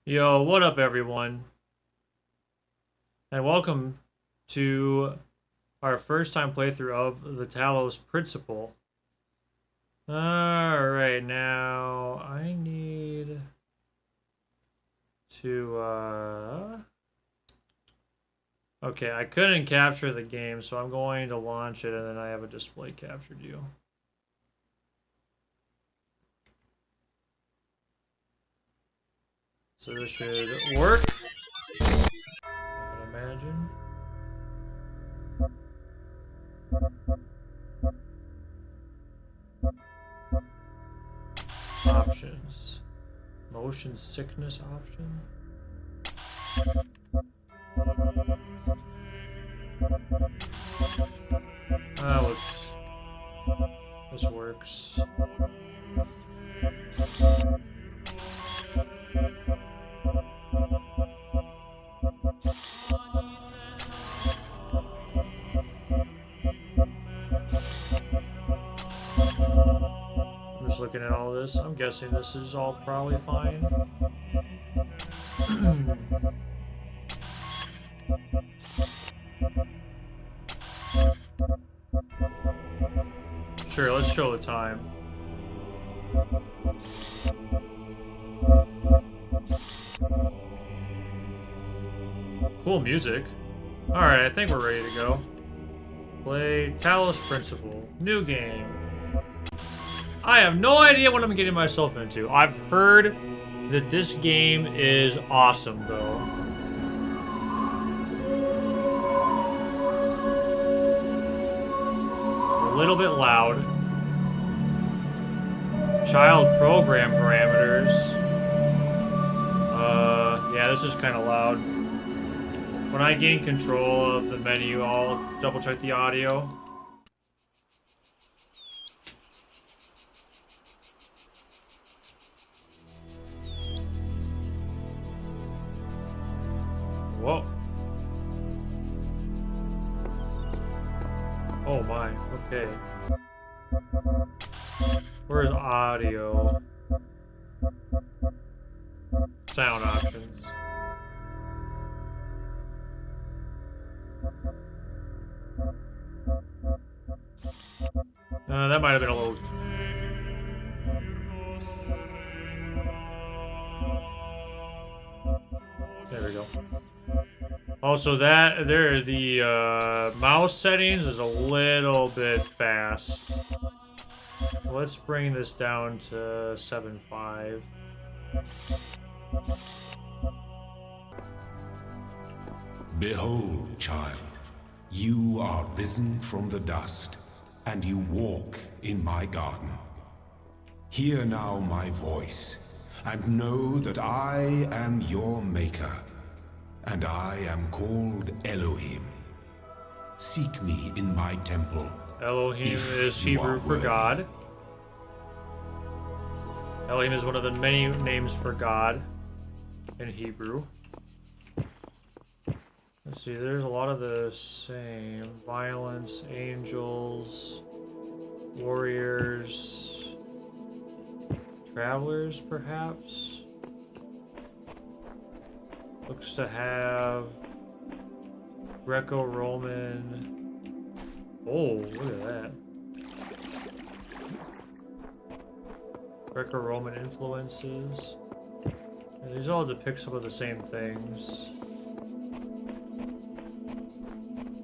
Yo, what up, everyone? And welcome to our first time playthrough of the Talos Principle. Alright, now I need to, okay, I couldn't capture the game, so I'm going to launch it and then I have a display capture deal. So this should work, I can imagine. Options. Motion sickness option. That looks... This works. I'm just looking at all this. I'm guessing this is all probably fine. Sure, let's show the time. Cool music. Alright, I think we're ready to go. Play Talos Principle. New game. I have no idea what I'm getting myself into. I've heard that this game is awesome, though. A little bit loud. Child program parameters. Yeah, this is kind of loud. When I gain control of the menu, I'll double check the audio. Whoa. Oh my, okay. Where's audio? Sound options. That might have been a little... There we go. Also, the mouse settings is a little bit fast. Let's bring this down to 7.5. Behold, child, you are risen from the dust, and you walk in my garden. Hear now my voice, and know that I am your maker, and I am called Elohim. Seek me in my temple. Elohim if is you Hebrew are for worthy. God. Elohim is one of the many names for God in Hebrew. Let's see, there's a lot of the same. Violence, angels, warriors, travelers, perhaps? Looks to have Greco-Roman. Oh, look at that. Greco-Roman influences. And these all depict some of the same things.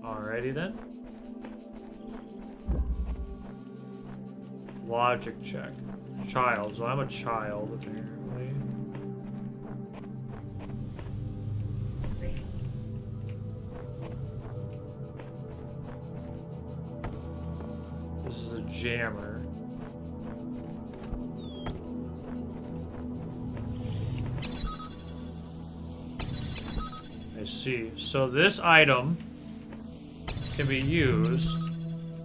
Alrighty then. Logic check. Child. So I'm a child, apparently. This is a jammer. I see. So this item can be used,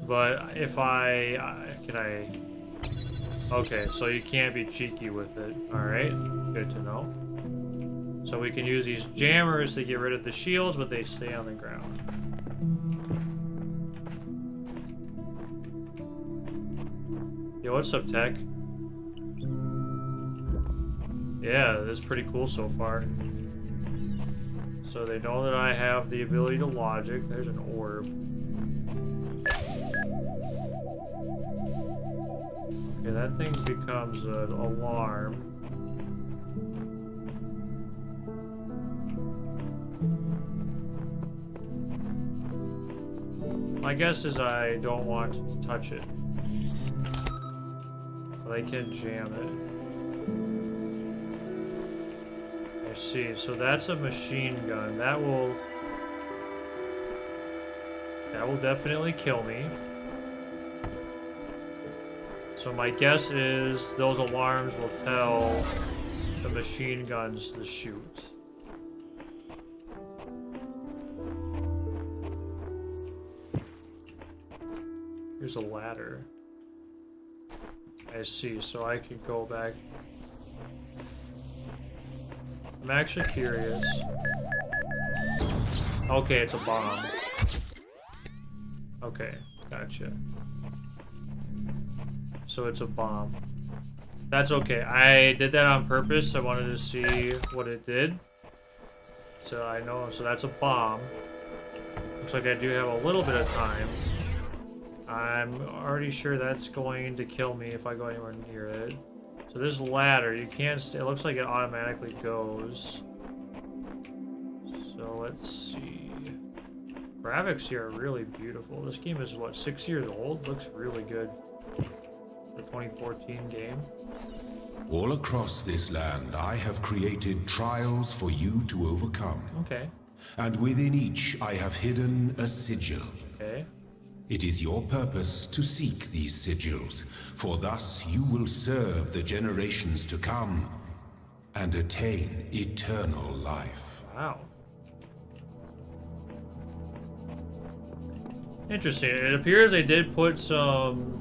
but if can I... Okay, so you can't be cheeky with it. Alright, good to know. So we can use these jammers to get rid of the shields, but they stay on the ground. Yo, what's up, Tech? Yeah, this is pretty cool so far. So they know that I have the ability to logic. There's an orb. Okay, that thing becomes an alarm. My guess is I don't want to touch it. But I can jam it. I see. So that's a machine gun. That will definitely kill me. So my guess is those alarms will tell the machine guns to shoot. Here's a ladder. I see, so I could go back. I'm actually curious. Okay, it's a bomb. Okay, gotcha. So it's a bomb. That's okay. I did that on purpose. I wanted to see what it did. So I know, so that's a bomb. Looks like I do have a little bit of time. I'm already sure that's going to kill me if I go anywhere near it. So this ladder, you can't stay. It looks like it automatically goes. So let's see. Graphics here are really beautiful. This game is, what, 6 years old? Looks really good. The 2014 game. All across this land, I have created trials for you to overcome. Okay. And within each, I have hidden a sigil. Okay. It is your purpose to seek these sigils, for thus you will serve the generations to come and attain eternal life. Wow. Interesting. It appears they did put some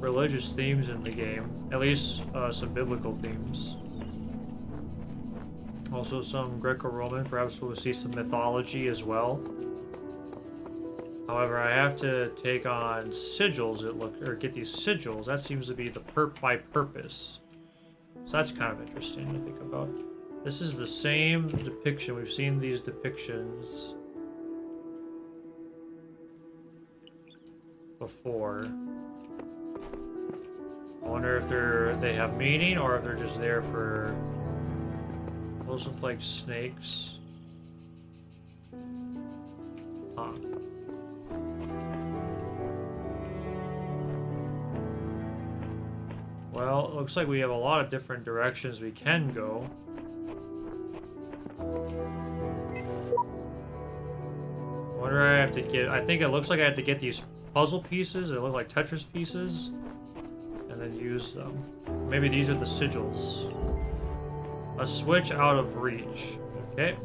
religious themes in the game. At least some biblical themes. Also some Greco-Roman. Perhaps we'll see some mythology as well. However, I have to take on sigils, or get these sigils. That seems to be the by purpose. So that's kind of interesting to think about. This is the same depiction. We've seen these depictions before. I wonder if they have meaning or if they're just there for... Those look like snakes. Huh. Well, it looks like we have a lot of different directions we can go. I wonder I have to get... I think it looks like I have to get these puzzle pieces. They look like Tetris pieces. And then use them. Maybe these are the sigils. A switch out of reach. Okay.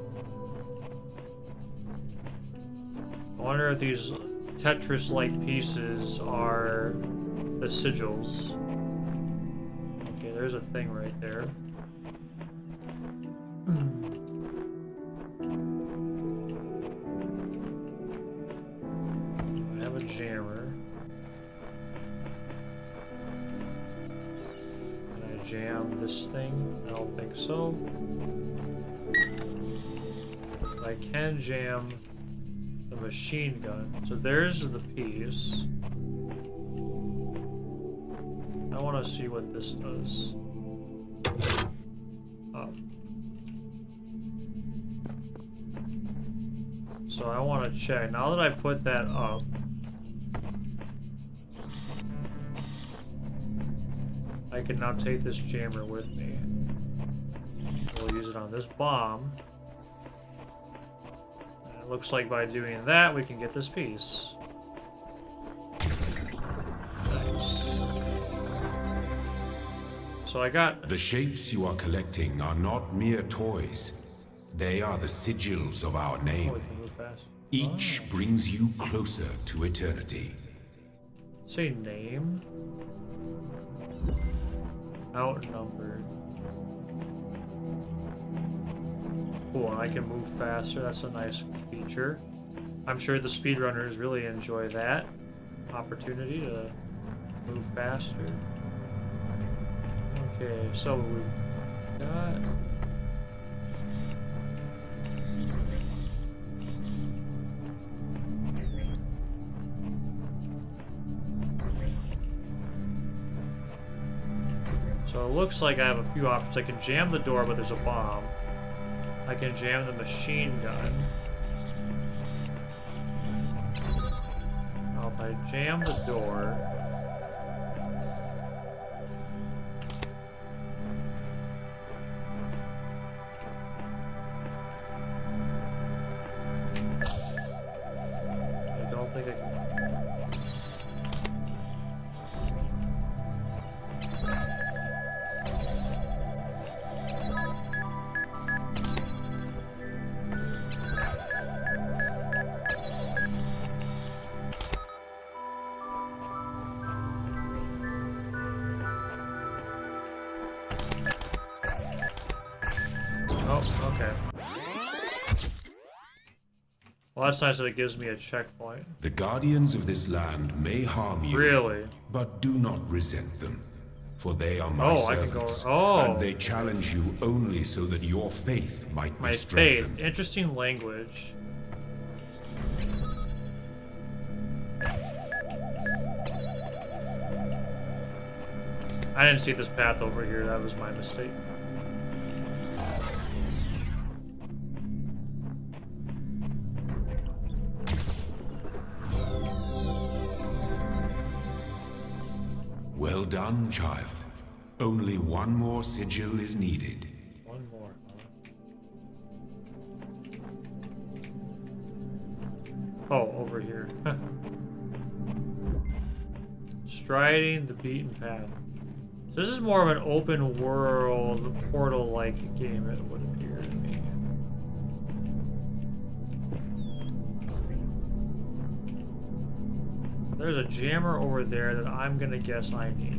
I wonder if these Tetris-like pieces are the sigils. Okay, there's a thing right there. I have a jammer. Can I jam this thing? I don't think so. I can jam the machine gun. So there's the piece. I want to see what this does. Oh. So I want to check. Now that I put that up, I can now take this jammer with me. We'll use it on this bomb. And it looks like by doing that, we can get this piece. So I got... The shapes you are collecting are not mere toys. They are the sigils of our name. Oh, we can move fast. Each brings you closer to eternity. Say name. Outnumbered. Cool, and I can move faster. That's a nice feature. I'm sure the speedrunners really enjoy that opportunity to move faster. Okay, so got? So it looks like I have a few options. I can jam the door, but there's a bomb. I can jam the machine gun. Now if I jam the door... I don't think I can... Oh, okay. Well, that's nice that it gives me a checkpoint. The guardians of this land may harm you. Really? But do not resent them. For they are my servants. And they challenge you only so that your faith might be strengthened. My faith. Interesting language. I didn't see this path over here. That was my mistake. Well done, child. Only one more sigil is needed. One more, huh? Oh, over here. Striding the beaten path. So this is more of an open world, Portal-like game, it would appear to me. There's a jammer over there that I'm gonna guess I need.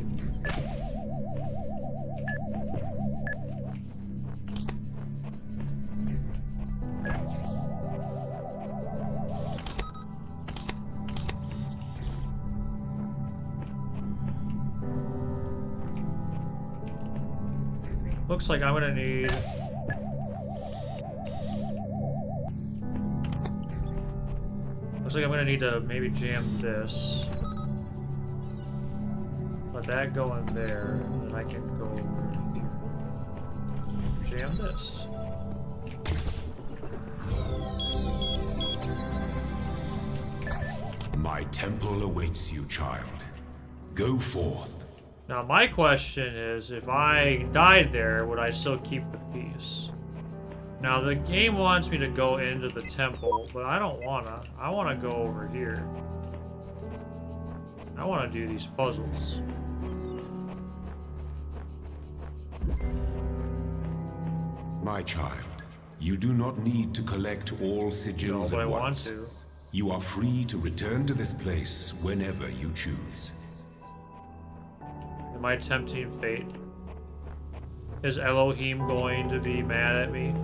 Looks like I'm gonna need... Looks like I'm gonna need to maybe jam this. Let that go in there, and then I can go over here. Jam this. My temple awaits you, child. Go forth. Now my question is, if I died there, would I still keep the piece? Now the game wants me to go into the temple, but I don't wanna. I wanna go over here. I wanna do these puzzles. My child, you do not need to collect all sigils at once. I want to. You are free to return to this place whenever you choose. Am I tempting fate? Is Elohim going to be mad at me?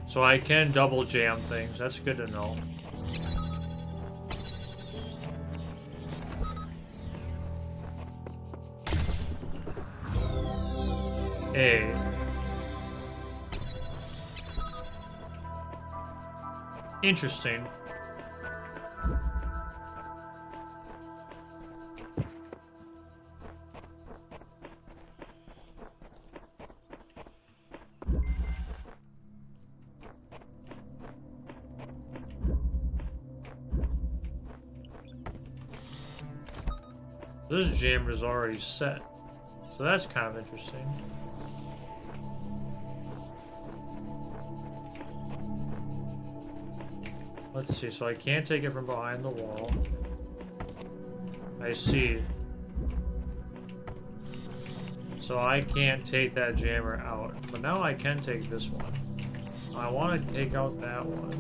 So I can double jam things. That's good to know. A. Interesting. This jammer is already set, so that's kind of interesting. Let's see, so I can't take it from behind the wall. I see. So I can't take that jammer out, but now I can take this one. I want to take out that one.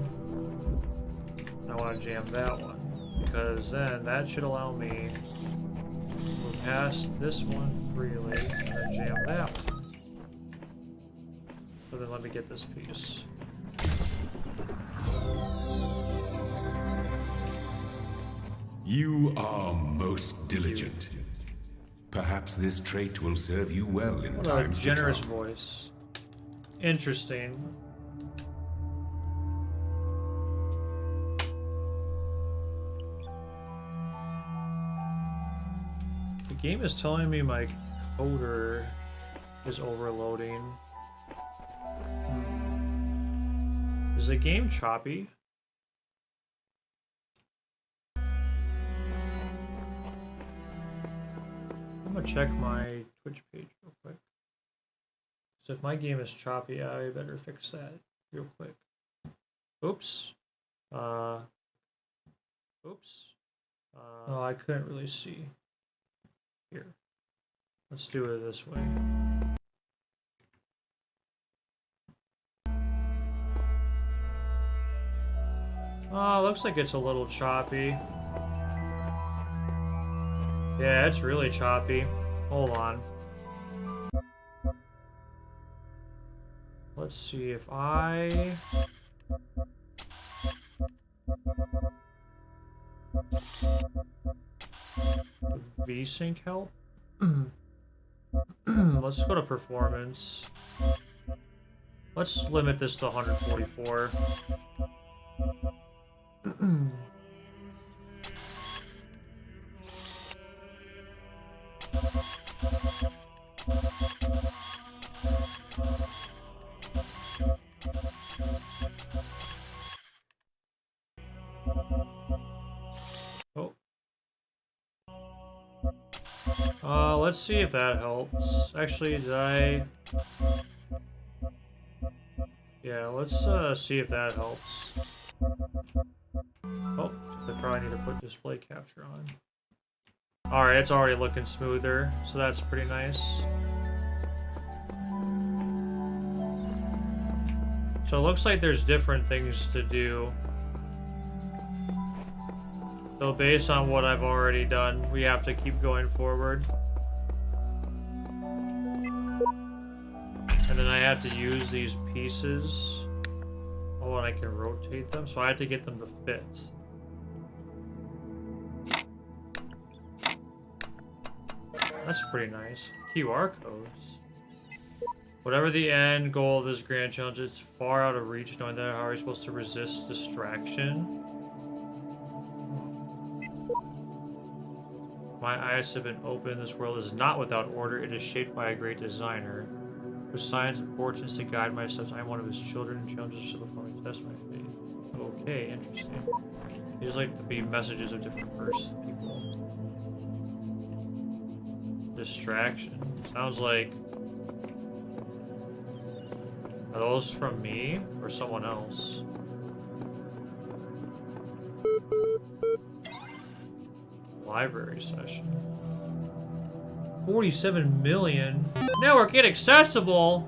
I want to jam that one. Because then that should allow me to move past this one freely and then jam that one. So then let me get this piece. You are most diligent. Perhaps this trait will serve you well in What a times generous to come. voice. Interesting. The game is telling me my coder is overloading. Is the game choppy? I'm gonna check my Twitch page real quick. So if my game is choppy, I better fix that real quick. Oops. Oops. Oh, I couldn't really see. Here. Let's do it this way. Oh, looks like it's a little choppy. Yeah, it's really choppy. Hold on. Let's see if I... VSync help? Let's go to performance. Let's limit this to 144. Let's see if that helps. Actually, did I... Yeah, let's see if that helps. Oh, I probably need to put display capture on. Alright, it's already looking smoother, so that's pretty nice. So it looks like there's different things to do. So based on what I've already done, we have to keep going forward. And then I have to use these pieces. Oh, and I can rotate them, so I have to get them to fit. That's pretty nice. QR codes. Whatever the end goal of this grand challenge, it's far out of reach. Knowing that, how are you supposed to resist distraction? My eyes have been opened. This world is not without order. It is shaped by a great designer. With science and fortunes to guide my steps, I am one of his children, and challenges shall before me test my faith. Okay, interesting. These like to be messages of different people. Distraction. Sounds like... Are those from me or someone else? Library session. 47 million. Network inaccessible.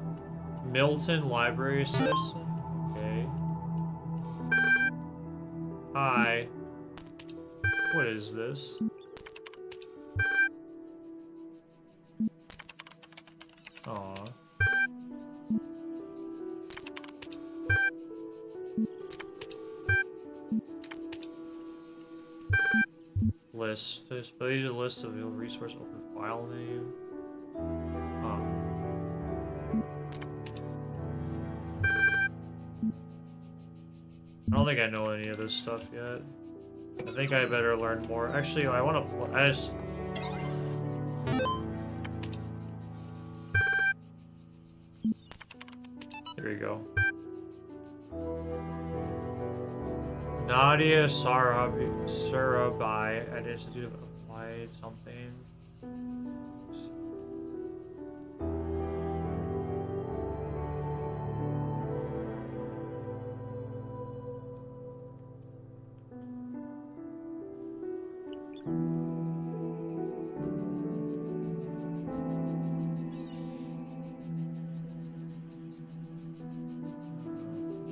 Milton library session. Okay. Hi. What is this? Aw. List. Display a list of available resource open file name. I don't think I know any of this stuff yet. I think I better learn more. Actually, I want to. I just. There you go. Nadia Sarabai at Institute of Applied something.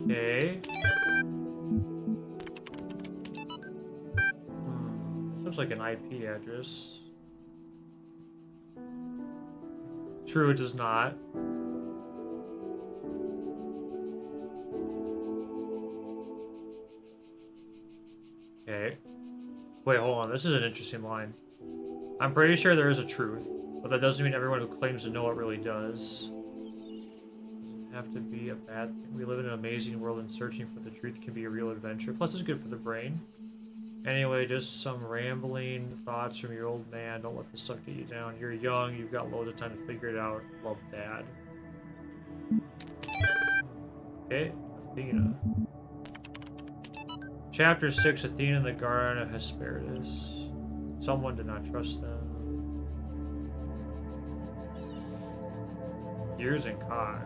Okay. Looks like an IP address. True, it does not. Okay. Wait, hold on. This is an interesting line. I'm pretty sure there is a truth, but that doesn't mean everyone who claims to know it really does. Doesn't have to be a bad thing. We live in an amazing world, and searching for the truth can be a real adventure. Plus, it's good for the brain. Anyway, just some rambling thoughts from your old man. Don't let this stuff get you down. You're young. You've got loads of time to figure it out. Love, Dad. Okay, Athena. Chapter 6, Athena in the Garden of Hesperides. Someone did not trust them. Years and cogs.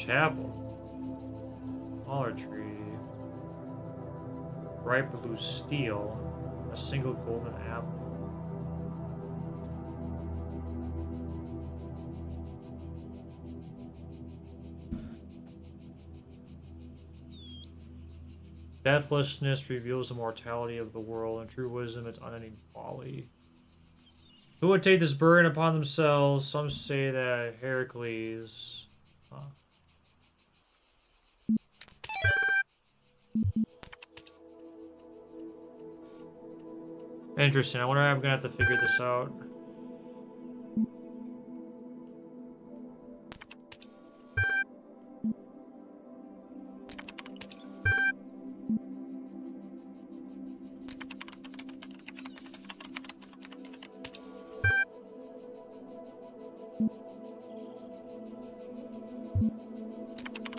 Chapel. Smaller tree. Bright blue steel. A single golden apple. Deathlessness reveals the mortality of the world, and true wisdom its unending folly. Who would take this burden upon themselves? Some say that Heracles. Interesting. I wonder how I'm gonna have to figure this out.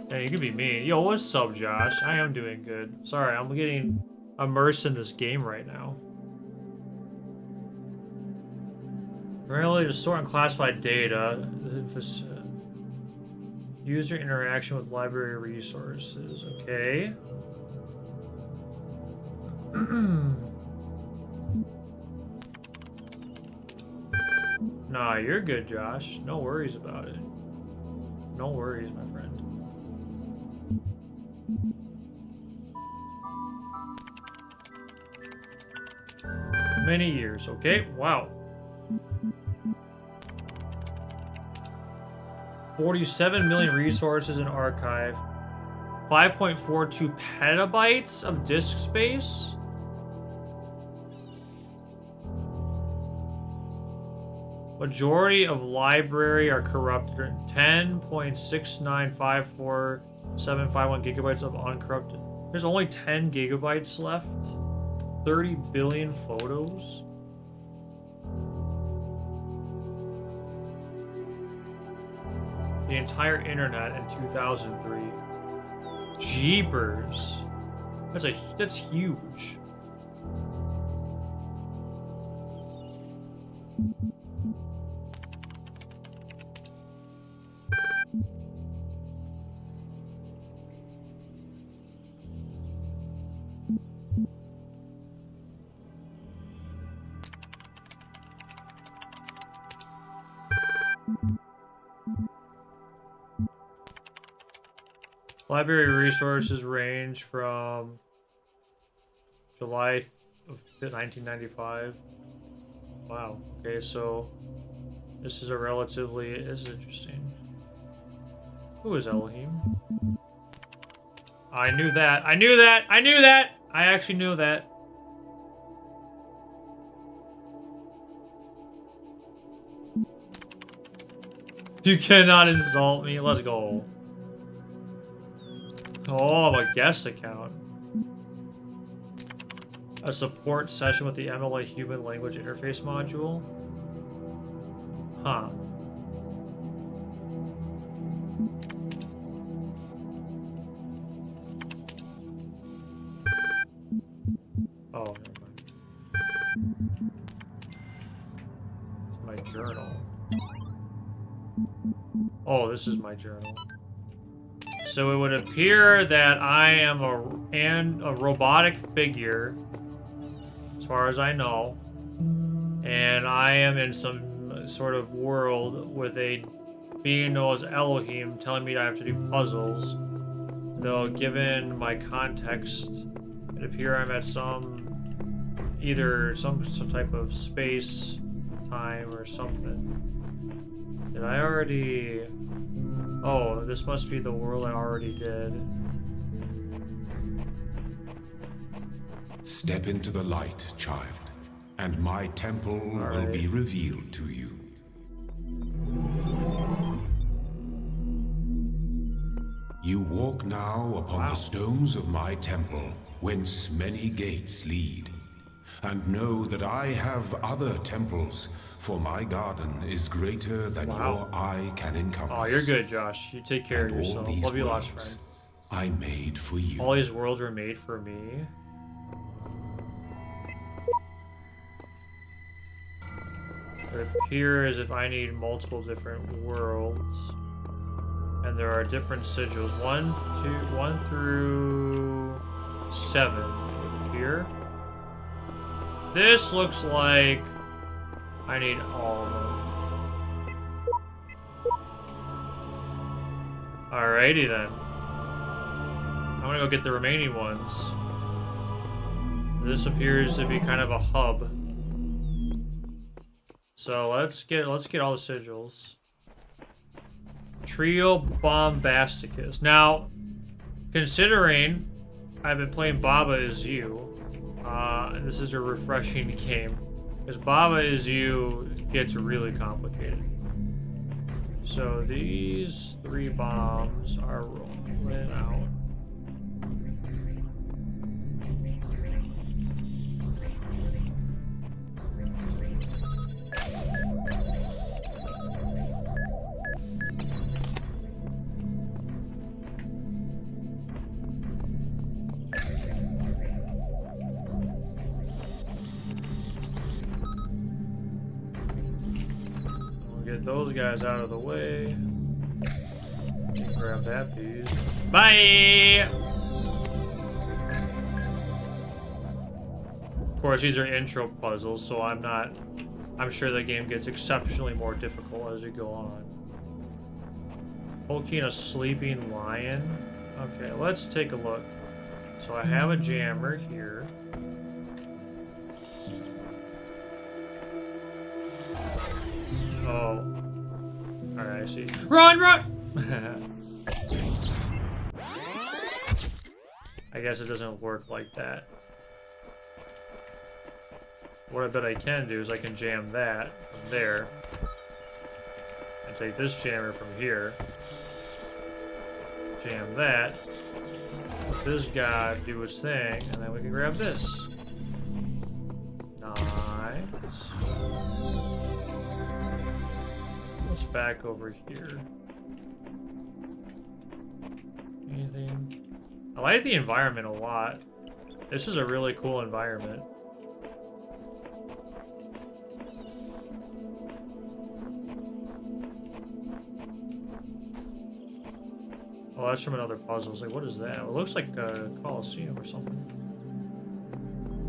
Hey, you could be me. Yo, what's up, Josh? I am doing good. Sorry, I'm getting immersed in this game right now. Primarily to store and classify data. User interaction with library resources. Okay. Nah, you're good, Josh. No worries about it. No worries, my friend. Many years, okay? Wow. 47 million resources in archive. 5.42 petabytes of disk space? Majority of library are corrupted. 10.6954.751 gigabytes of uncorrupted. There's only 10 gigabytes left. 30 billion photos. The entire internet in 2003. Jeepers. That's huge. Library resources range from July of 1995. Wow. Okay, so this is this is interesting. Who is Elohim? I knew that. I knew that. I knew that. I actually knew that. You cannot insult me. Let's go. Oh, a guest account. A support session with the MLA Human Language Interface module. Huh. Oh, never mind. It's my journal. Oh, this is my journal. So it would appear that I am a robotic figure, as far as I know, and I am in some sort of world with a being known as Elohim, telling me I have to do puzzles. Though, given my context, it appears I'm at either some type of space, time, or something. Did I already... Oh, this must be the world I already did. Step into the light, child, and my temple will be revealed to you. You walk now upon the stones of my temple, whence many gates lead. And know that I have other temples, for my garden is greater than your eye can encompass. Oh, you're good, Josh. You take care of yourself. Love you lots, friend. I made for you. All these worlds were made for me. It appears as if I need multiple different worlds. And there are different sigils. 1 through 7 here. This looks like I need all of them. Alrighty then. I'm gonna go get the remaining ones. This appears to be kind of a hub. So let's get all the sigils. Trio Bombasticus. Now, considering I've been playing Baba Is You, this is a refreshing game. Because Baba Is You gets really complicated. So these 3 bombs are rolling out. Those guys out of the way. Grab that piece. Bye! Of course, these are intro puzzles, so I'm sure the game gets exceptionally more difficult as you go on. Poking a sleeping lion. Okay, let's take a look. So I have a jammer here. Oh. Alright, I see. Run, run! I guess it doesn't work like that. What I bet I can do is I can jam that from there. And take this jammer from here. Jam that. Let this guy do his thing, and then we can grab this. Nice. What's back over here? Anything? I like the environment a lot. This is a really cool environment. Oh, that's from another puzzle. It's like, what is that? It looks like a Coliseum or something.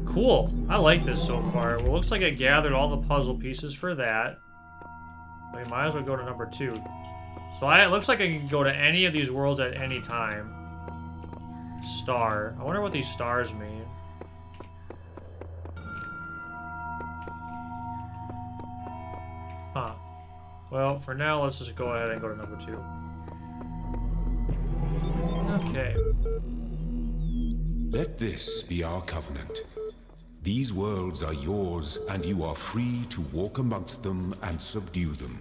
Cool. I like this so far. Well, it looks like I gathered all the puzzle pieces for that. We might as well go to number 2. So it looks like I can go to any of these worlds at any time. Star. I wonder what these stars mean. Huh. Well, for now, let's just go ahead and go to number 2. Okay. Let this be our covenant. These worlds are yours, and you are free to walk amongst them and subdue them.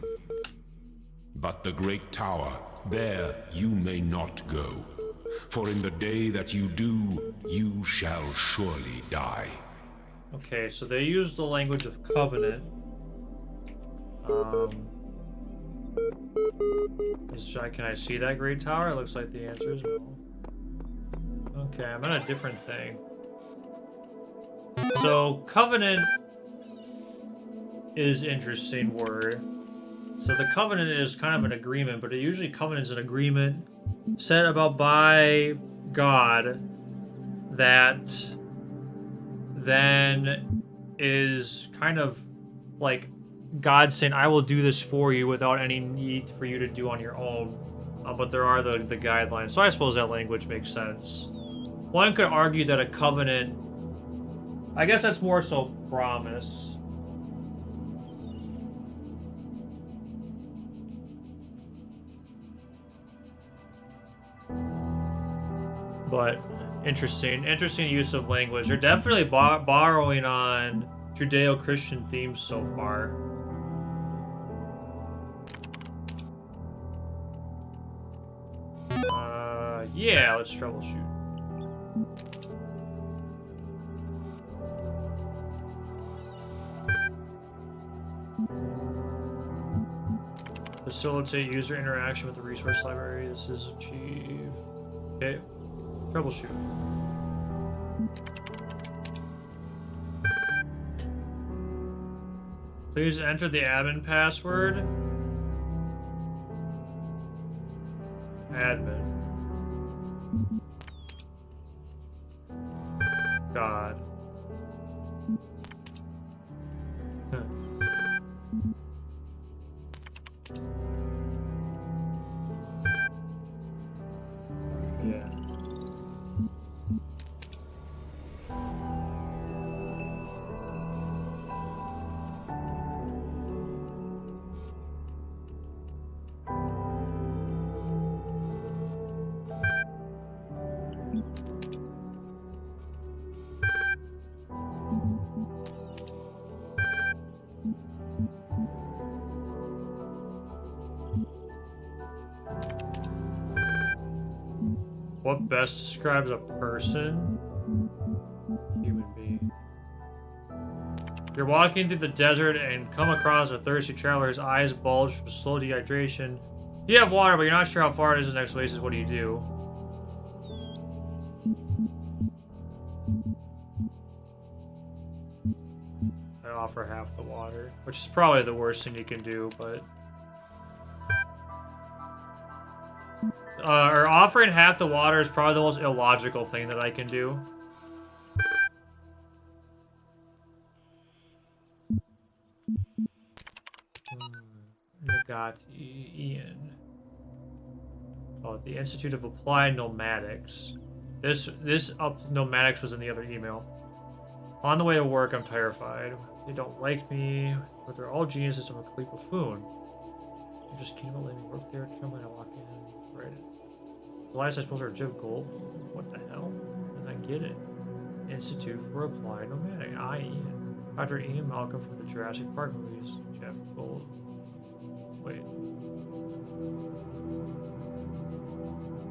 But the great tower, there you may not go. For in the day that you do, you shall surely die. Okay, so they use the language of covenant. Can I see that great tower? It looks like the answer is no. Okay, I'm on a different thing. So, covenant is an interesting word. So the covenant is kind of an agreement, but usually covenant is an agreement set about by God that then is kind of like God saying, I will do this for you without any need for you to do on your own. But there are the guidelines. So I suppose that language makes sense. One could argue that a covenant, I guess that's more so promise. But interesting use of language. They're definitely borrowing on Judeo-Christian themes so far. Yeah, let's troubleshoot. Facilitate user interaction with the resource library. This is achieved. Okay. Troubleshoot. Please enter the admin password. Admin. God. Yeah. What best describes a person? Human being. You're walking through the desert and come across a thirsty traveler. His eyes bulge from slow dehydration. You have water, but you're not sure how far it is to the next oasis. What do you do? I offer half the water, which is probably the worst thing you can do, but... or offering half the water is probably the most illogical thing that I can do. Nagati Ian. Oh, the Institute of Applied Nomadics. This Nomadics was in the other email. On the way to work, I'm terrified. They don't like me, but they're all geniuses of a complete buffoon. I just came out letting me work there, trembling, I walk in, right. The lights I suppose are Jim Gold. What the hell? And I get it. Institute for Applied Nomadic. Ian. Dr. Ian Malcolm from the Jurassic Park movies. Jeff Gold. Wait.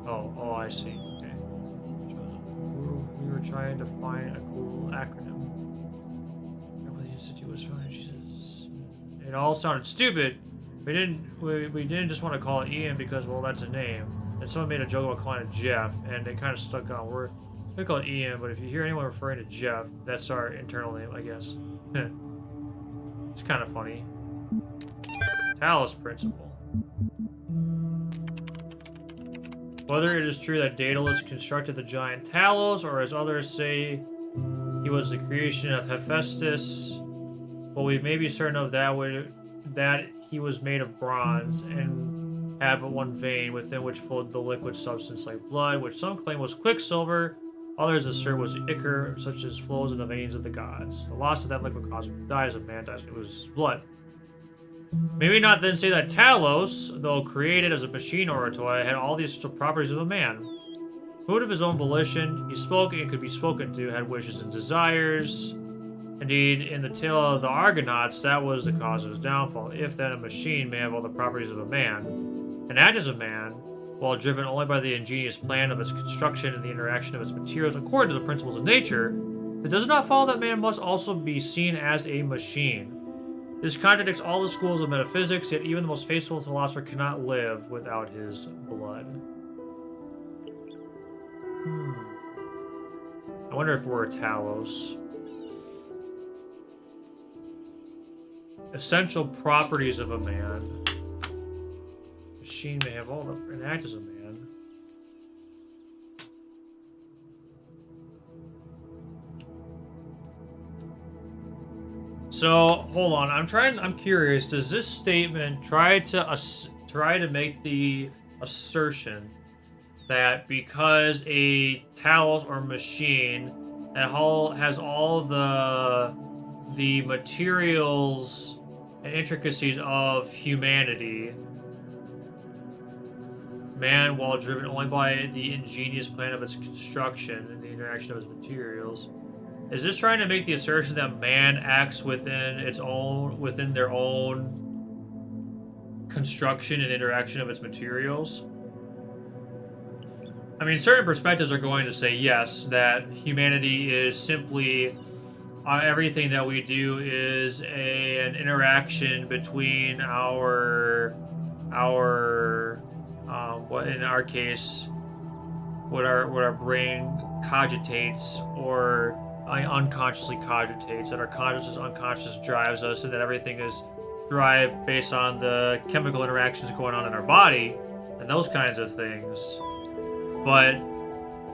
Oh, I see. Okay. We were trying to find a cool acronym. The Institute was fine. She says it all sounded stupid. We didn't just want to call it Ian because, well, that's a name. And someone made a joke about calling it Jeff, and it kind of stuck on. We call it Ian, but if you hear anyone referring to Jeff, that's our internal name, I guess. It's kind of funny. Talos principle. Whether it is true that Daedalus constructed the giant Talos, or as others say, he was the creation of Hephaestus, well, we may be certain of that he was made of bronze and had but one vein within which flowed the liquid substance like blood, which some claim was quicksilver, others assert was ichor, such as flows in the veins of the gods. The loss of that liquid caused him to die as a man dies. It was blood. Maybe not then say that Talos, though created as a machine or a toy, had all the essential properties of a man. Moved of his own volition, he spoke and could be spoken to, had wishes and desires. Indeed, in the tale of the Argonauts, that was the cause of his downfall. If then a machine may have all the properties of a man, and act as a man, while driven only by the ingenious plan of its construction and the interaction of its materials according to the principles of nature, it does not follow that man must also be seen as a machine. This contradicts all the schools of metaphysics, yet even the most faithful philosopher cannot live without his blood. I wonder if we're Talos. Essential properties of a man. Machine may have all the and act as a man. So hold on, I'm curious. Does this statement try to make the assertion that because a Talos or machine that has all the materials and intricacies of humanity, man, while driven only by the ingenious plan of its construction and the interaction of its materials, is this trying to make the assertion that man acts within their own construction and interaction of its materials? I mean, certain perspectives are going to say yes, that humanity is simply everything that we do is an interaction between what in our case, what our brain cogitates or unconsciously cogitates, that our conscious unconscious drives us, and that everything is drive based on the chemical interactions going on in our body and those kinds of things. But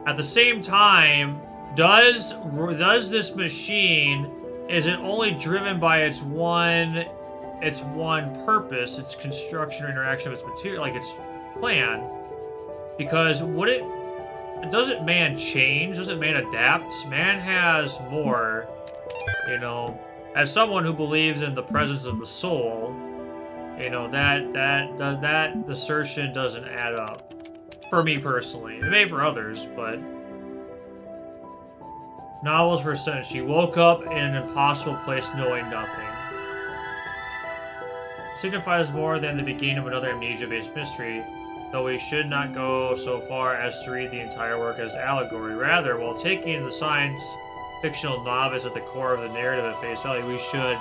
at the same time, does this machine, is it only driven by its one purpose, its construction or interaction of its material, like its plan? Because doesn't man change? Doesn't man adapt? Man has more, as someone who believes in the presence of the soul, that assertion doesn't add up. For me personally. It may for others, but... Novels for sentence. She woke up in an impossible place knowing nothing. Signifies more than the beginning of another amnesia-based mystery, though we should not go so far as to read the entire work as allegory. Rather, while taking the science fictional novice at the core of the narrative at face value, we should,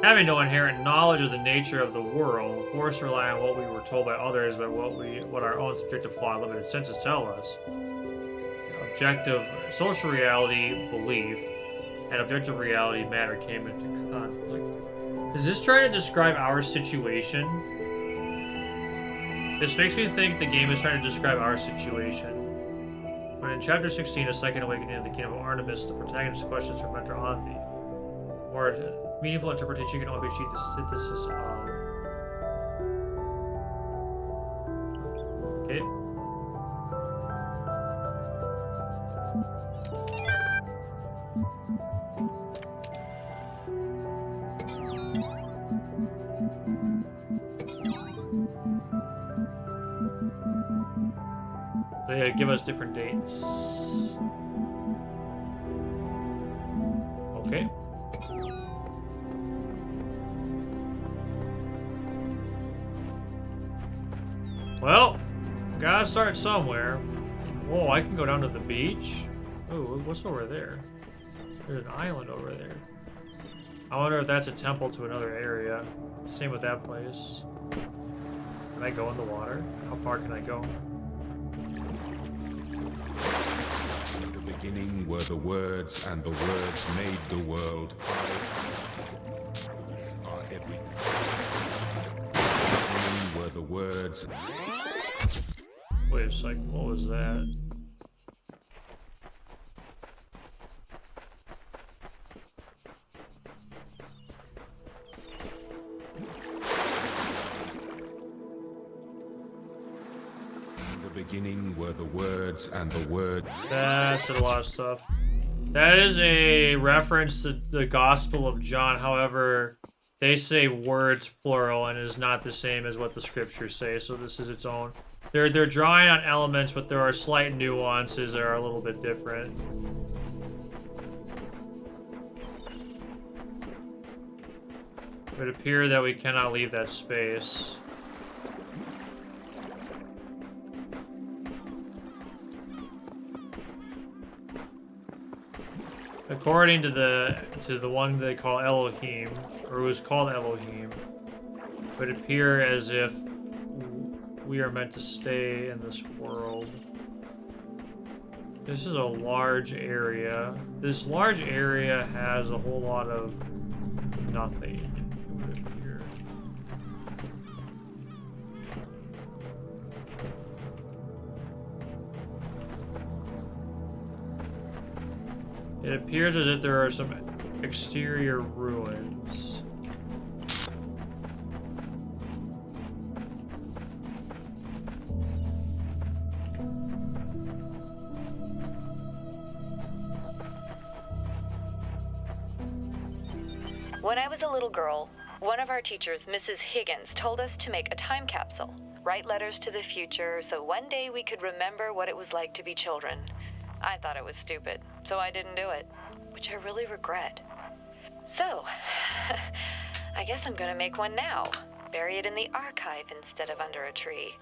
having no inherent knowledge of the nature of the world, forced to rely on what we were told by others, but what our own subjective flawed limited senses tell us. Objective social reality, belief, and objective reality, matter, came into conflict. Is this trying to describe our situation? This makes me think the game is trying to describe our situation. When in Chapter 16, A Second Awakening of the Kingdom of Artemis, the protagonist's questions her mentor on the more meaningful interpretation can only be achieved the synthesis of... Okay. They give us different dates. Okay. Well, gotta start somewhere. Whoa, I can go down to the beach? Oh, what's over there? There's an island over there. I wonder if that's a temple to another area. Same with that place. Can I go in the water? How far can I go? In the beginning were the words, and the words made the world. Words are everything. In the beginning were the words. Wait a second, what was that? Beginning were the words, and the word. That's a lot of stuff. That is a reference to the Gospel of John. However, they say words plural and is not the same as what the scriptures say. So this is its own. They're drawing on elements, but there are slight nuances that are a little bit different. It would appear that we cannot leave that space. According to the one they call Elohim, or was called Elohim, it would appear as if we are meant to stay in this world. This is a large area. This large area has a whole lot of nothing. It would appear. It appears as if there are some Exterior ruins. When I was a little girl, one of our teachers, Mrs. Higgins, told us to make a time capsule, write letters to the future, so one day we could remember what it was like to be children. I thought it was stupid, so I didn't do it, which I really regret. So, I guess I'm gonna make one now, bury it in the archive instead of under a tree.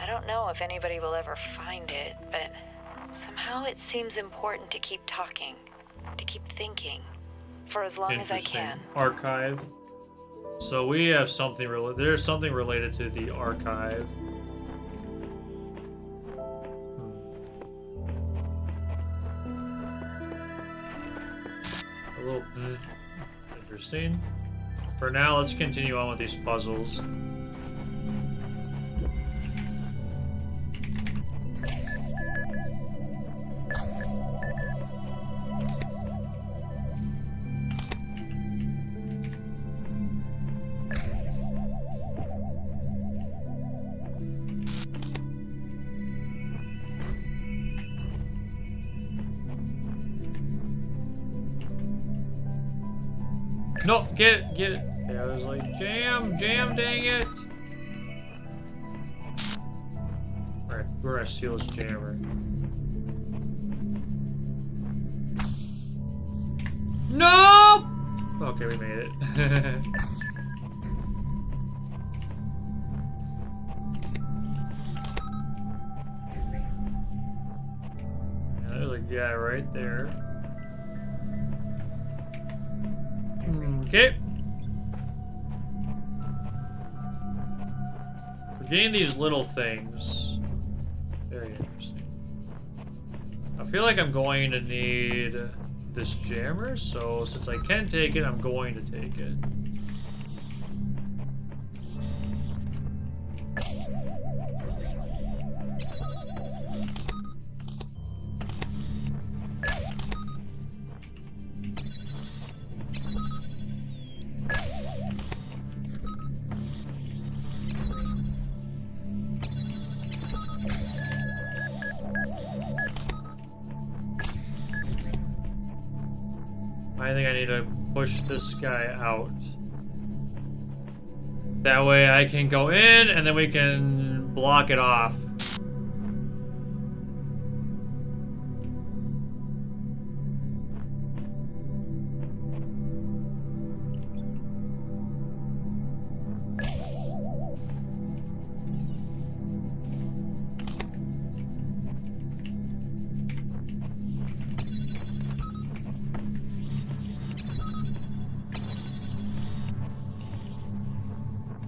I don't know if anybody will ever find it, but somehow it seems important to keep talking, to keep thinking, for as long as I can. Archive. So we have something there's something related to the archive. A little bzz. Interesting. For now, let's continue on with these puzzles. No, get it, get it. Okay, I was like, jam, dang it. Alright, we're gonna steal this jammer. No! Okay, we made it. Yeah, there's a guy right there. Okay. We're getting these little things. Very interesting. I feel like I'm going to need this jammer, so since I can take it, I'm going to take it. I think I need to push this guy out. That way I can go in and then we can block it off.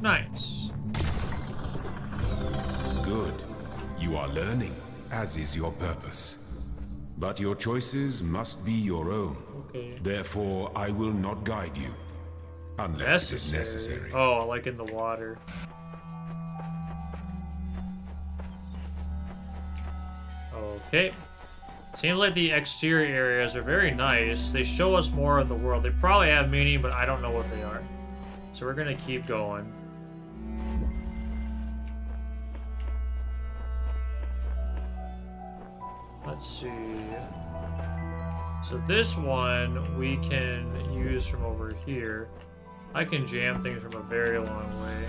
Nice. Good. You are learning, as is your purpose. But your choices must be your own. Okay. Therefore, I will not guide you. Unless it is necessary. Oh, like in the water. Okay. Seems like the exterior areas are very nice. They show us more of the world. They probably have meaning, but I don't know what they are. So we're gonna keep going. Let's see. So this one we can use from over here. I can jam things from a very long way.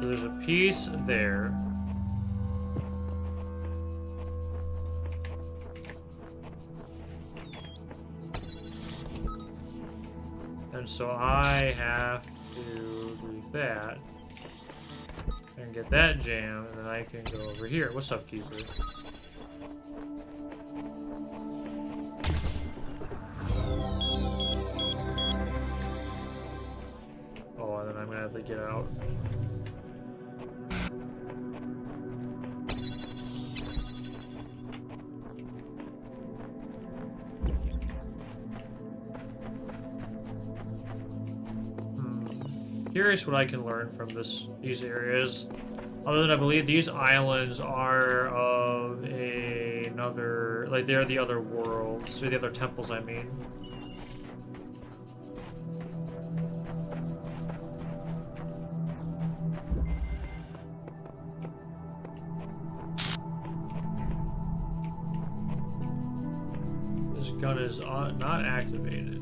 So there's a piece there. And so I have to do that and get that jam, and then I can go over here. What's up, Keeper? Oh, and then I'm gonna have to get out. curious what I can learn from these areas. Other than I believe these islands are of another, like they're the other worlds, or the other temples, I mean. This gun is not activated.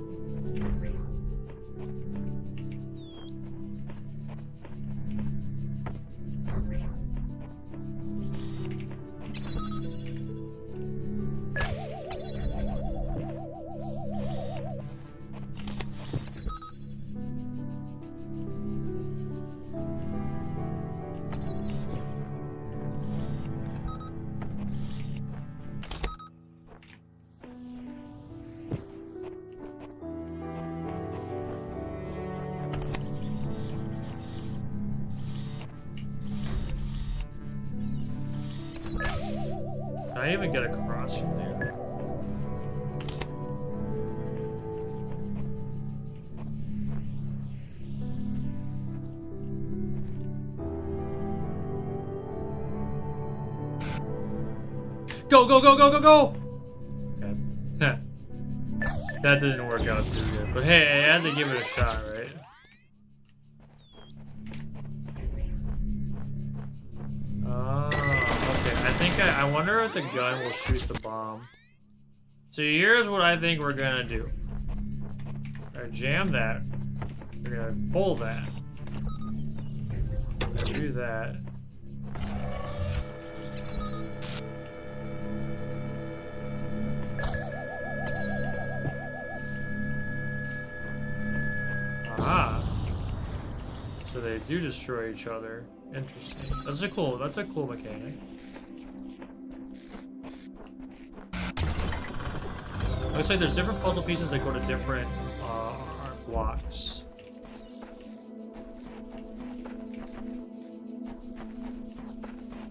Can I even get across from there? Go, go, go, go, go, go! Okay. That didn't work out too good. But hey, I had to give it a shot, right? I wonder if the gun will shoot the bomb. So here's what I think we're gonna do. We're gonna jam that. We're gonna pull that. We're gonna do that. Aha. So they do destroy each other. Interesting. That's a cool mechanic. Looks like there's different puzzle pieces that go to different blocks.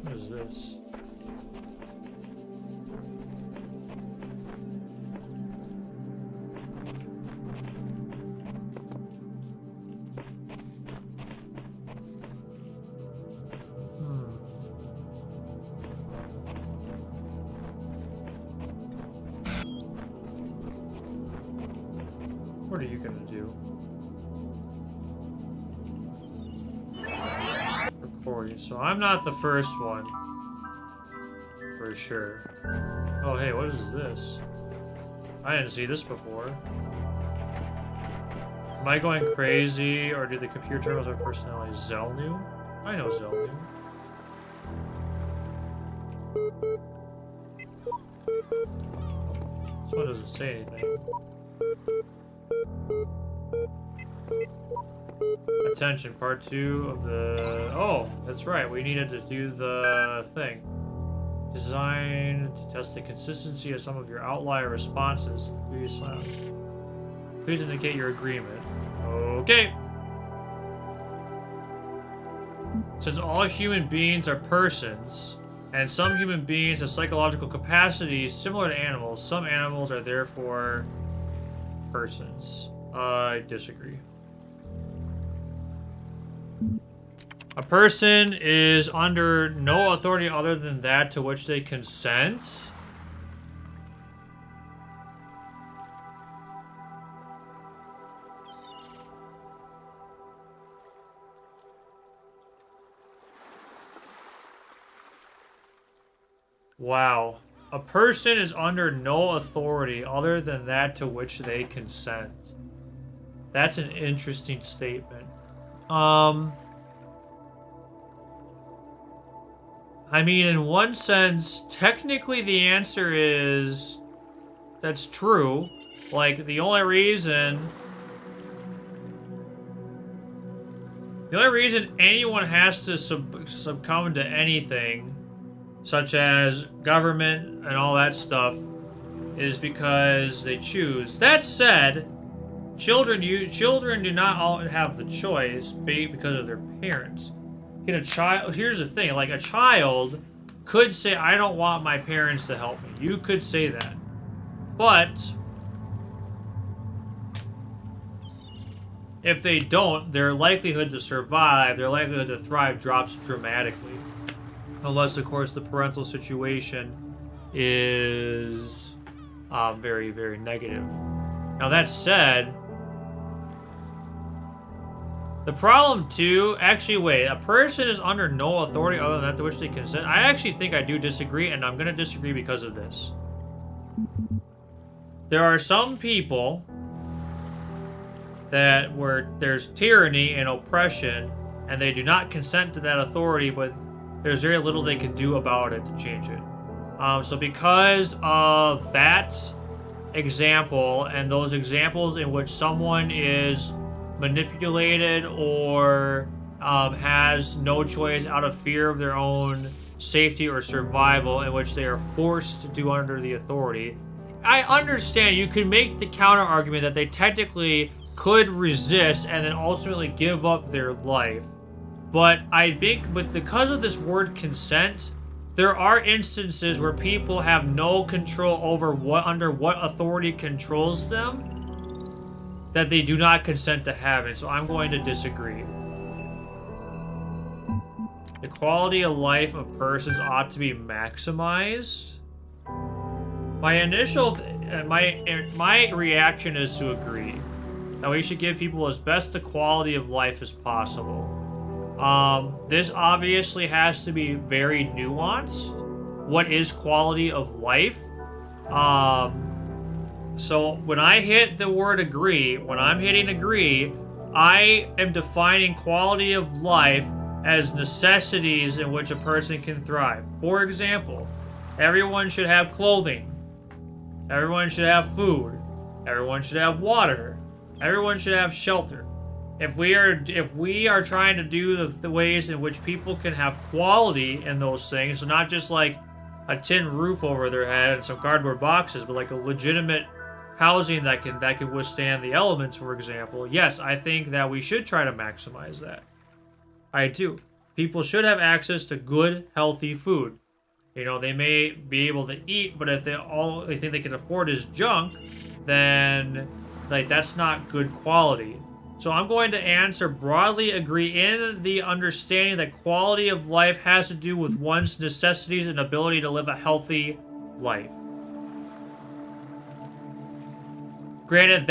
What is this? What are you gonna do? Recording. So I'm not the first one. For sure. Oh, hey, what is this? I didn't see this before. Am I going crazy, or do the computer terminals have personality? Zelnu? I know Zelnu. This one doesn't say anything. Attention, part 2 of the... Oh, that's right, we needed to do the thing. Designed to test the consistency of some of your outlier responses to the previous sound. Please indicate your agreement. Okay. Since all human beings are persons, and some human beings have psychological capacities similar to animals, some animals are therefore persons. I disagree. A person is under no authority other than that to which they consent. Wow. A person is under no authority other than that to which they consent. That's an interesting statement. I mean, in one sense, technically the answer is that's true. Like, the only reason anyone has to succumb to anything, such as government and all that stuff, is because they choose. That said, children do not all have the choice because of their parents. Get a child. Here's the thing: like, a child could say, "I don't want my parents to help me." You could say that, but If they don't, their likelihood to survive, their likelihood to thrive drops dramatically. Unless, of course, the parental situation is very, very negative. Now, that said, the problem, too... Actually, wait. A person is under no authority other than that to which they consent. I actually think I do disagree, and I'm going to disagree because of this. There are some people that where there's tyranny and oppression, and they do not consent to that authority, but there's very little they can do about it to change it. So because of that example, and those examples in which someone is manipulated or has no choice out of fear of their own safety or survival, in which they are forced to do under the authority, I understand you could make the counter argument that they technically could resist and then ultimately give up their life. But I think, because of this word consent, there are instances where people have no control over under what authority controls them that they do not consent to having. So I'm going to disagree. The quality of life of persons ought to be maximized. My initial, my reaction is to agree that we should give people as best a quality of life as possible. This obviously has to be very nuanced. What is quality of life? So when I hit the word agree, when I'm hitting agree, I am defining quality of life as necessities in which a person can thrive. For example, everyone should have clothing. Everyone should have food. Everyone should have water. Everyone should have shelter. If we are trying to do the ways in which people can have quality in those things, so not just like a tin roof over their head and some cardboard boxes, but like a legitimate housing that can withstand the elements, for example, yes, I think that we should try to maximize that. I do. People should have access to good, healthy food. You know, they may be able to eat, but if all they think they can afford is junk, then like that's not good quality. So I'm going to answer broadly agree in the understanding that quality of life has to do with one's necessities and ability to live a healthy life. Granted,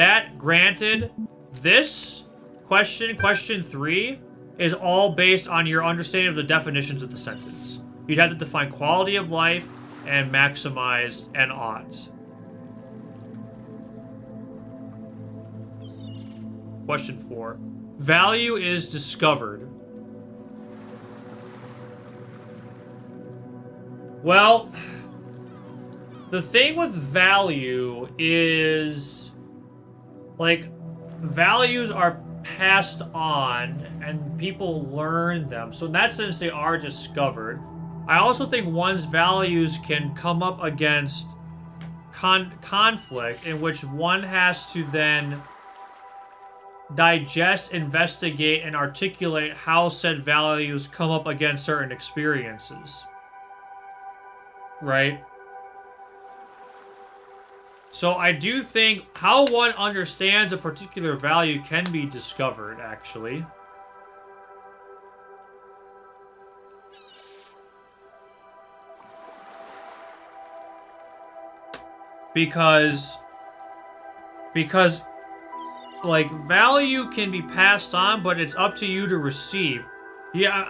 this question 3, is all based on your understanding of the definitions of the sentence. You'd have to define quality of life and maximize and ought. Question 4. Value is discovered. Well, the thing with value is, like, values are passed on and people learn them. So in that sense, they are discovered. I also think one's values can come up against conflict in which one has to then digest, investigate, and articulate how said values come up against certain experiences. Right? So I do think how one understands a particular value can be discovered, actually. Because like value can be passed on, but it's up to you to receive. Yeah,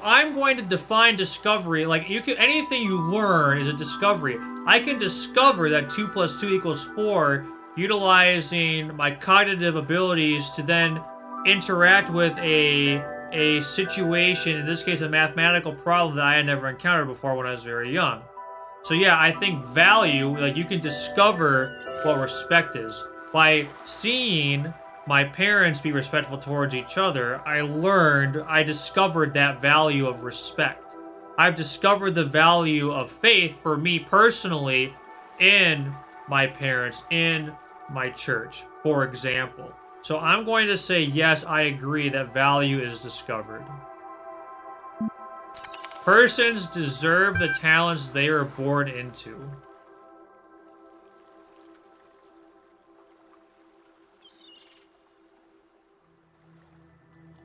I'm going to define discovery. Like anything you learn is a discovery. I can discover that 2 + 2 = 4 utilizing my cognitive abilities to then interact with a situation, in this case a mathematical problem that I had never encountered before when I was very young. So yeah, I think value, like you can discover what respect is. By seeing my parents be respectful towards each other, I discovered that value of respect. I've discovered the value of faith for me personally in my parents, in my church, for example. So I'm going to say yes, I agree that value is discovered. Persons deserve the talents they are born into.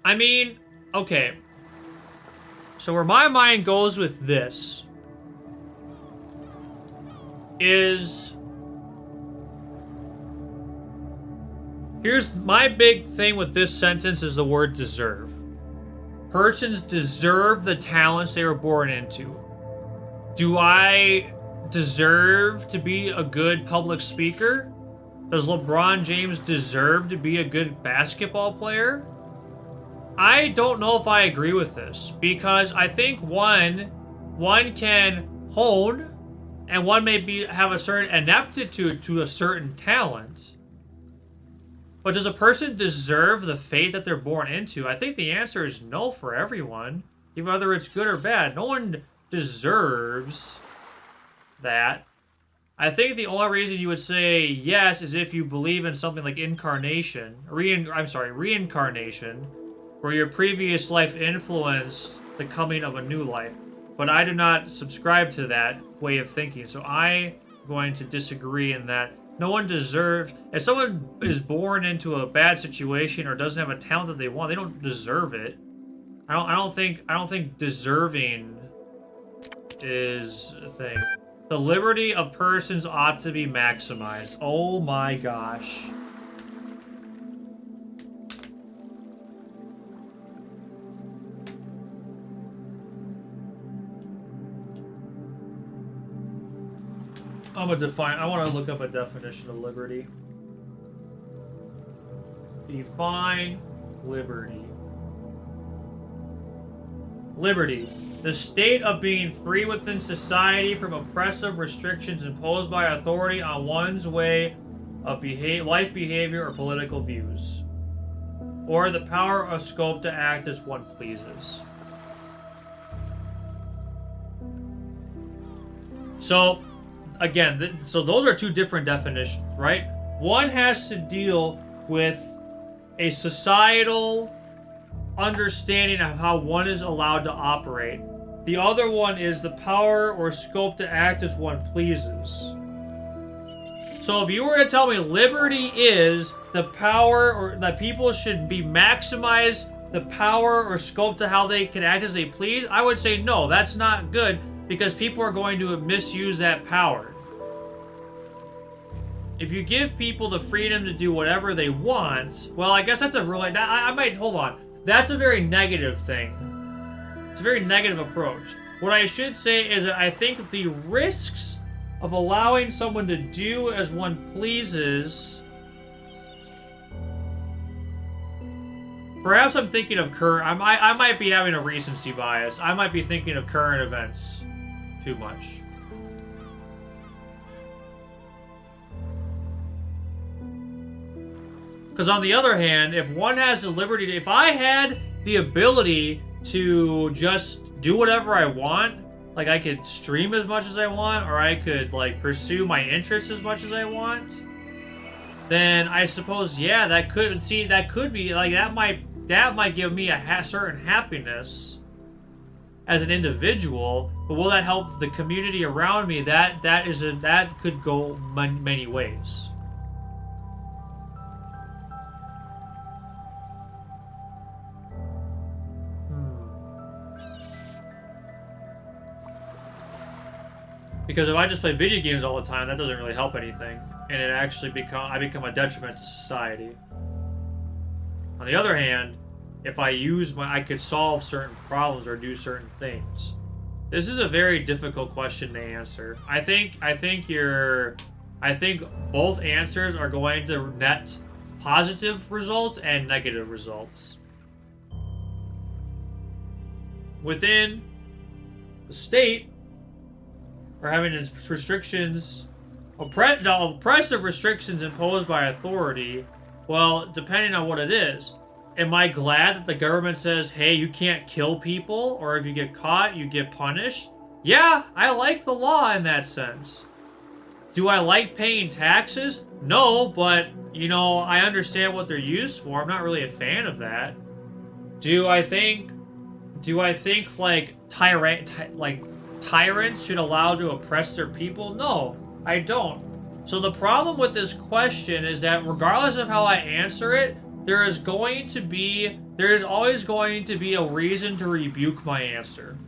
I mean, okay. So where my mind goes with this is... Here's my big thing with this sentence is the word deserve. Persons deserve the talents they were born into. Do I deserve to be a good public speaker? Does LeBron James deserve to be a good basketball player? I don't know if I agree with this, because I think one can hone, and one may have a certain ineptitude to a certain talent. But does a person deserve the fate that they're born into? I think the answer is no for everyone, even whether it's good or bad. No one deserves that. I think the only reason you would say yes is if you believe in something like reincarnation, where your previous life influenced the coming of a new life. But I do not subscribe to that way of thinking, so I'm going to disagree in that no one deserves... If someone is born into a bad situation or doesn't have a talent that they want, they don't deserve it. I don't think deserving is a thing. The liberty of persons ought to be maximized. Oh my gosh. I want to look up a definition of liberty. Define liberty. Liberty. The state of being free within society from oppressive restrictions imposed by authority on one's way of life behavior or political views. Or the power or scope to act as one pleases. So... Again, so those are two different definitions, right? One has to deal with a societal understanding of how one is allowed to operate. The other one is the power or scope to act as one pleases. So if you were to tell me liberty is the power, or that people should be maximize the power or scope to how they can act as they please, I would say no, that's not good. Because people are going to misuse that power. If you give people the freedom to do whatever they want, well, I guess that's a really... I might... Hold on. That's a very negative thing. It's a very negative approach. What I should say is that I think the risks of allowing someone to do as one pleases... Perhaps I'm thinking of current... I might be having a recency bias. I might be thinking of current events too much. Because on the other hand, if one has the liberty to... If I had the ability to just do whatever I want, like I could stream as much as I want, or I could like pursue my interests as much as I want, then I suppose, yeah, that could be like that might give me a certain happiness as an individual, but will that help the community around me? That could go many ways. Because if I just play video games all the time, that doesn't really help anything, and it actually I become a detriment to society. On the other hand, if I could solve certain problems or do certain things. This is a very difficult question to answer. I think both answers are going to net positive results and negative results. Within the state, or having restrictions, oppressive restrictions imposed by authority, well, depending on what it is. Am I glad that the government says, hey, you can't kill people, or if you get caught, you get punished? Yeah, I like the law in that sense. Do I like paying taxes? No, but, you know, I understand what they're used for. I'm not really a fan of that. Do I think like tyrants should allow to oppress their people? No, I don't. So the problem with this question is that regardless of how I answer it, there is going to be there is always going to be a reason to rebuke my answer.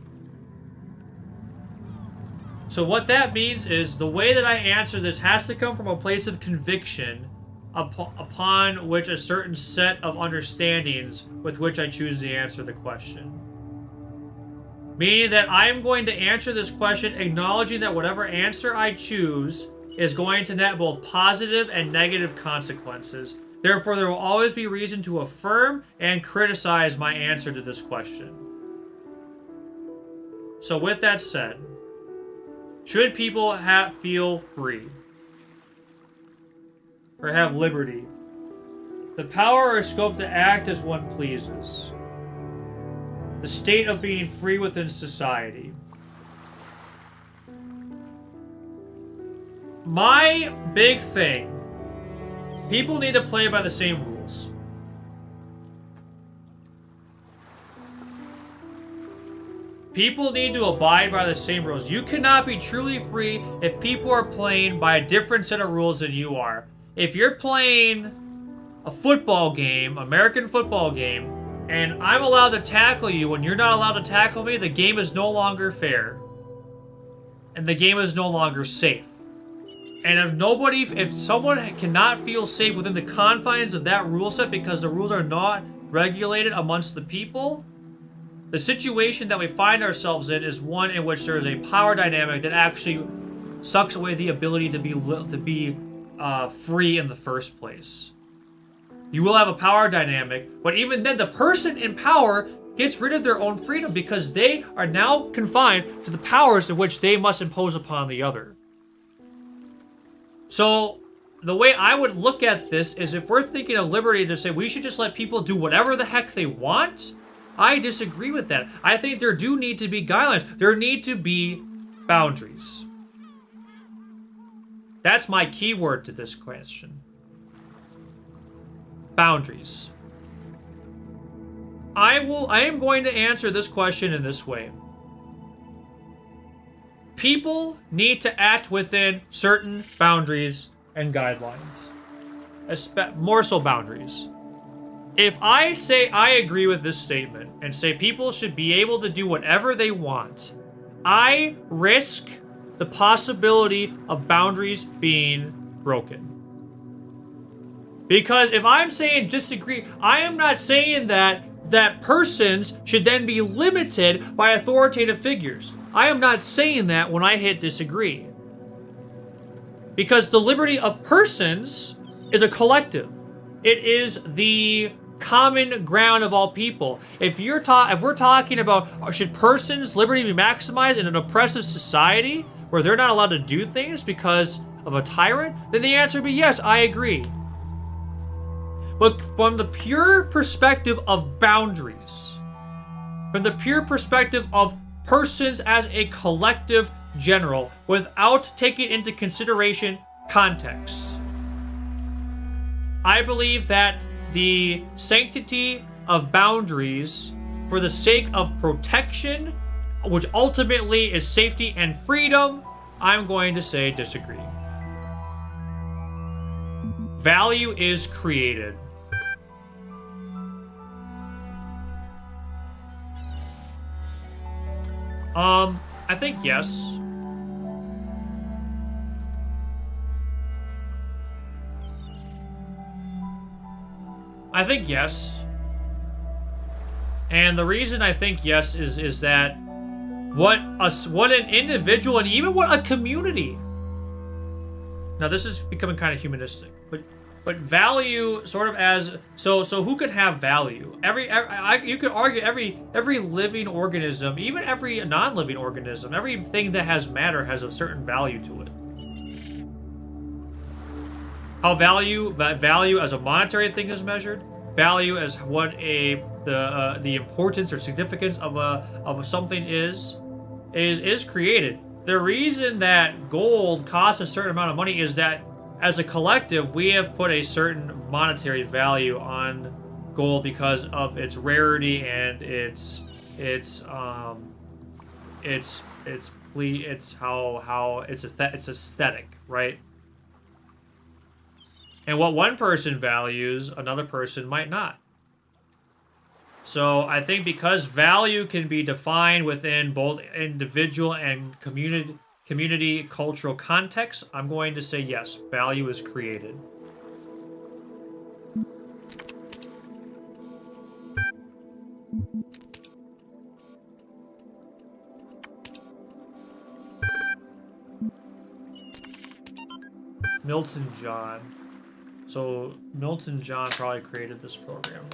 So what that means is the way that I answer this has to come from a place of conviction upon which a certain set of understandings with which I choose to answer the question. Meaning that I am going to answer this question acknowledging that whatever answer I choose is going to net both positive and negative consequences. Therefore, there will always be reason to affirm and criticize my answer to this question. So with that said, should people feel free? Or have liberty? The power or scope to act as one pleases. The state of being free within society. My big thing, people need to play by the same rules. People need to abide by the same rules. You cannot be truly free if people are playing by a different set of rules than you are. If you're playing a football game, American football game, and I'm allowed to tackle you when you're not allowed to tackle me, the game is no longer fair. And the game is no longer safe. And if someone cannot feel safe within the confines of that rule set because the rules are not regulated amongst the people, the situation that we find ourselves in is one in which there is a power dynamic that actually sucks away the ability to be free in the first place. You will have a power dynamic, but even then the person in power gets rid of their own freedom because they are now confined to the powers in which they must impose upon the other. So the way I would look at this is if we're thinking of liberty to say we should just let people do whatever the heck they want, I disagree with that. I think there do need to be guidelines. There need to be boundaries. That's my key word to this question. Boundaries. I am going to answer this question in this way. People need to act within certain boundaries and guidelines. More so boundaries. If I say I agree with this statement and say people should be able to do whatever they want, I risk the possibility of boundaries being broken. Because if I'm saying disagree, I am not saying that persons should then be limited by authoritative figures. I am not saying that when I hit disagree. Because the liberty of persons is a collective. It is the common ground of all people. If we're talking about should persons' liberty be maximized in an oppressive society where they're not allowed to do things because of a tyrant, then the answer would be yes, I agree. But from the pure perspective of boundaries, from the pure perspective of persons as a collective general, without taking into consideration context, I believe that the sanctity of boundaries for the sake of protection, which ultimately is safety and freedom, I'm going to say disagree. Value is created. I think yes. I think yes. And the reason I think yes is that what an individual and even what a community. Now this is becoming kind of humanistic, but value sort of as so who could have value? You could argue every living organism, even every non-living organism, everything that has matter has a certain value to it. How value as a monetary thing is measured, value as what the importance or significance of something is created. The reason that gold costs a certain amount of money is that as a collective we have put a certain monetary value on gold because of its rarity and it's aesthetic, right? And what one person values, another person might not. So I think because value can be defined within both individual and community cultural context, I'm going to say yes, value is created. Milton John. So Milton John probably created this program.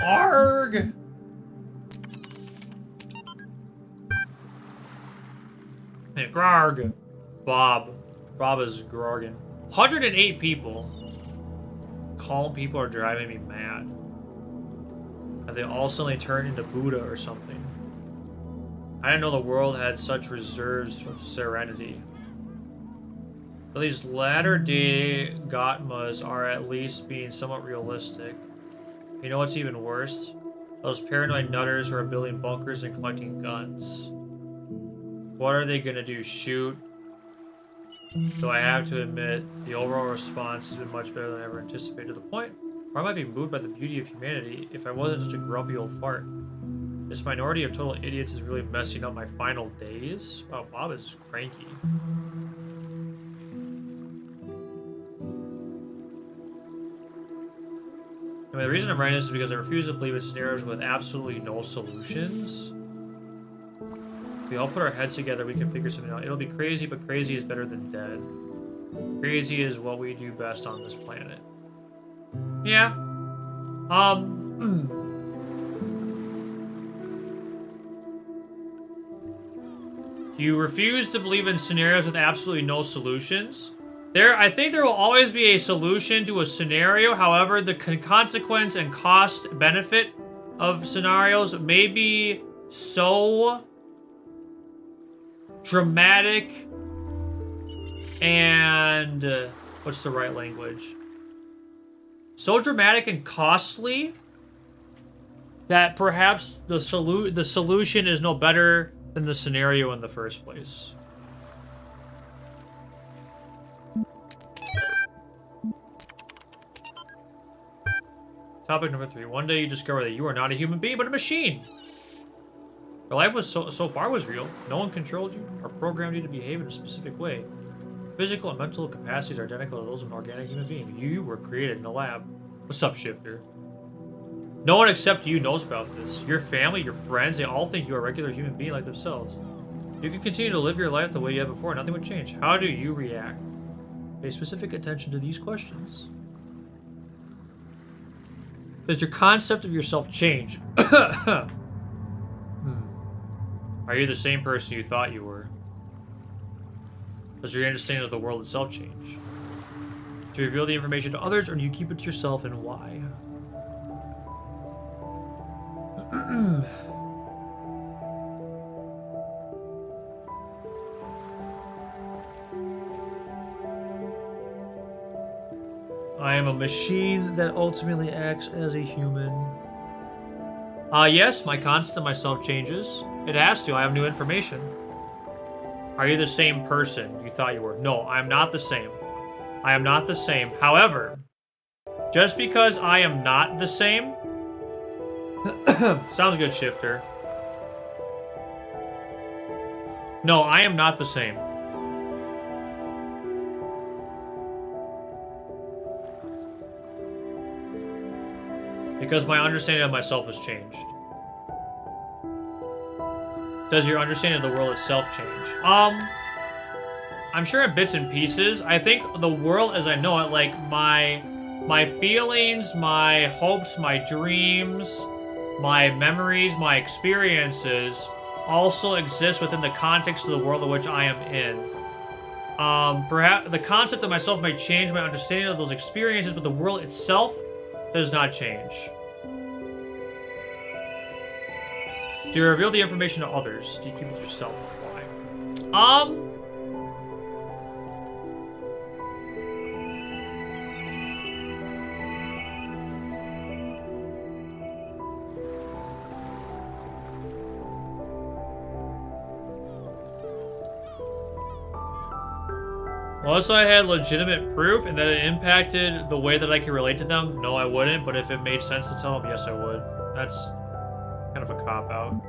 Arg! Hey, Grarg. Bob. Bob is Grorgan. 108 people. Calm people are driving me mad. Have they all suddenly turned into Buddha or something? I didn't know the world had such reserves of serenity. But these latter-day Gotmas are at least being somewhat realistic. You know what's even worse? Those paranoid nutters who are building bunkers and collecting guns. What are they gonna do, shoot? Though I have to admit, the overall response has been much better than I ever anticipated, to the point where I might be moved by the beauty of humanity if I wasn't such a grumpy old fart. This minority of total idiots is really messing up my final days? Wow, Bob is cranky. I mean, the reason I'm writing this is because I refuse to believe in scenarios with absolutely no solutions. If we all put our heads together, we can figure something out. It'll be crazy, but crazy is better than dead. Crazy is what we do best on this planet. Yeah. You refuse to believe in scenarios with absolutely no solutions. I think there will always be a solution to a scenario. However, the consequence and cost benefit of scenarios may be so dramatic and what's the right language? So dramatic and costly that perhaps the solution is no better than the scenario in the first place. Topic number 3. One day you discover that you are not a human being, but a machine. Your life was so far was real. No one controlled you or programmed you to behave in a specific way. Physical and mental capacities are identical to those of an organic human being. You were created in a lab. What's up, Shifter? No one except you knows about this. Your family, your friends, they all think you are a regular human being like themselves. You can continue to live your life the way you had before, nothing would change. How do you react? Pay specific attention to these questions. Does your concept of yourself change? Are you the same person you thought you were? Does your understanding of the world itself change? Do you reveal the information to others, or do you keep it to yourself, and why? I am a machine that ultimately acts as a human. Yes, my concept of myself changes. It has to. I have new information. Are you the same person you thought you were? No, I am not the same. I am not the same. However, just because I am not the same... Sounds good, Shifter. No, I am not the same. Because my understanding of myself has changed. Does your understanding of the world itself change? I'm sure in bits and pieces. I think the world as I know it, like my feelings, my hopes, my dreams, my memories, my experiences also exist within the context of the world in which I am in. Perhaps the concept of myself may change my understanding of those experiences, but the world itself does not change. Do you reveal the information to others? Do you keep it to yourself? Why? Unless I had legitimate proof and that it impacted the way that I could relate to them, no, I wouldn't. But if it made sense to tell them, yes, I would. That's kind of a cop-out.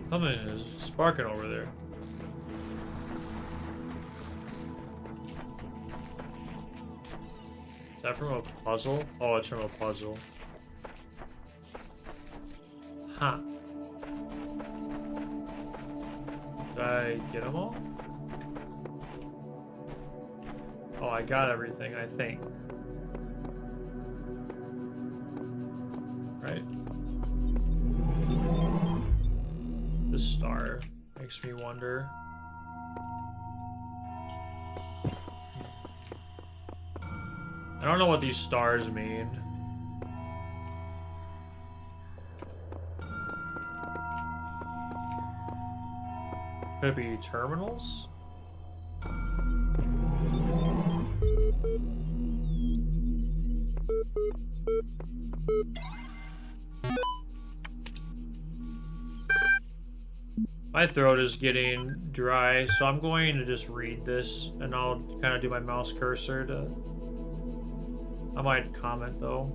Something is sparking over there. Is that from a puzzle? Oh, it's from a puzzle. Huh. Did I get them all? Oh, I got everything, I think. Right? This star makes me wonder. I don't know what these stars mean. Could it be terminals? My throat is getting dry, so I'm going to just read this, and I'll kind of do my mouse cursor to... I might comment, though.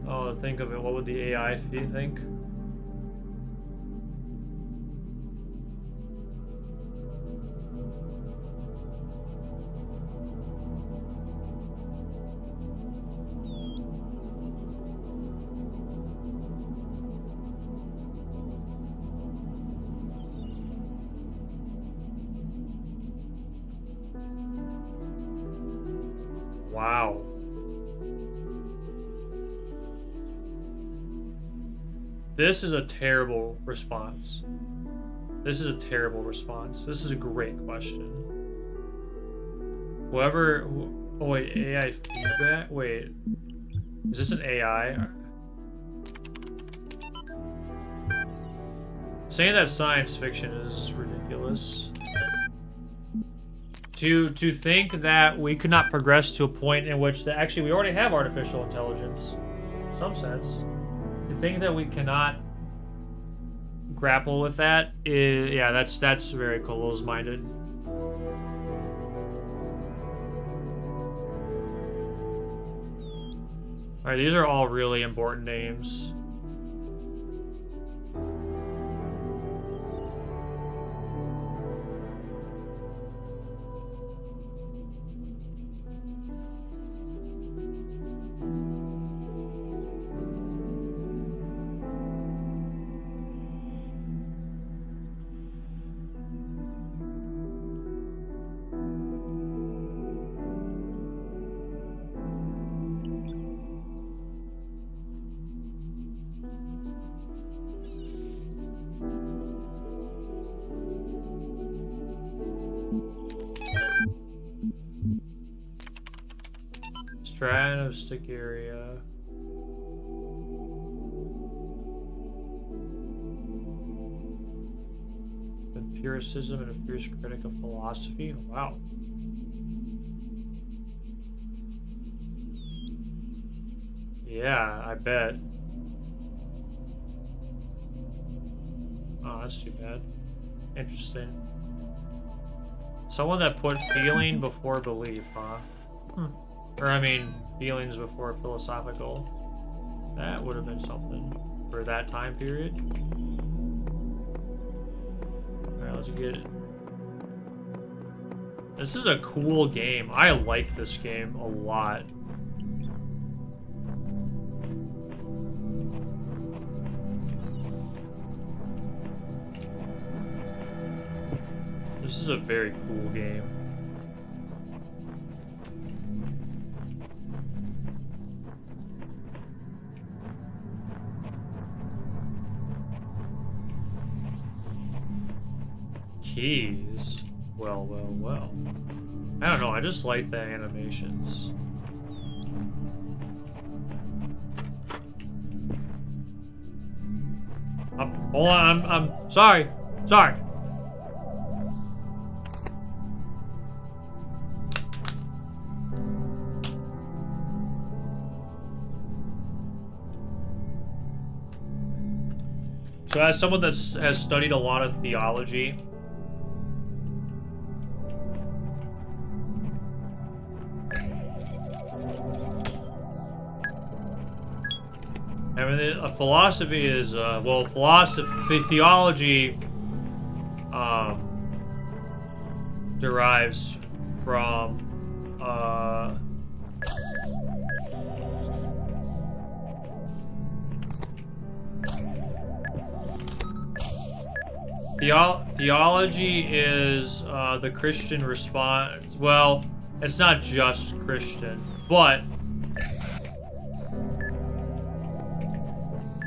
Oh, think of it. What would the AI think? Wow. This is a terrible response. This is a terrible response. This is a great question. Whoever... Oh wait, AI feedback? Wait. Is this an AI? Saying that science fiction is ridiculous. To think that we could not progress to a point in which... Actually, we already have artificial intelligence. In some sense. To think that we cannot grapple with that is, yeah, that's very close-minded. All right, these are all really important names. Stranostic area. Empiricism and a fierce critic of philosophy. Wow. Yeah, I bet. Oh, that's too bad. Interesting. Someone that put feeling before belief, huh? Or, I mean, feelings before philosophical. That would have been something for that time period. Alright, let's get it. This is a cool game. I like this game a lot. This is a very cool game. Keys. Well, well, well. I don't know, I just like the animations. Hold on, I'm sorry. Sorry. So as someone that has studied a lot of theology, I mean, a philosophy is, well, theology, derives from, theology is, the Christian response, well, it's not just Christian, but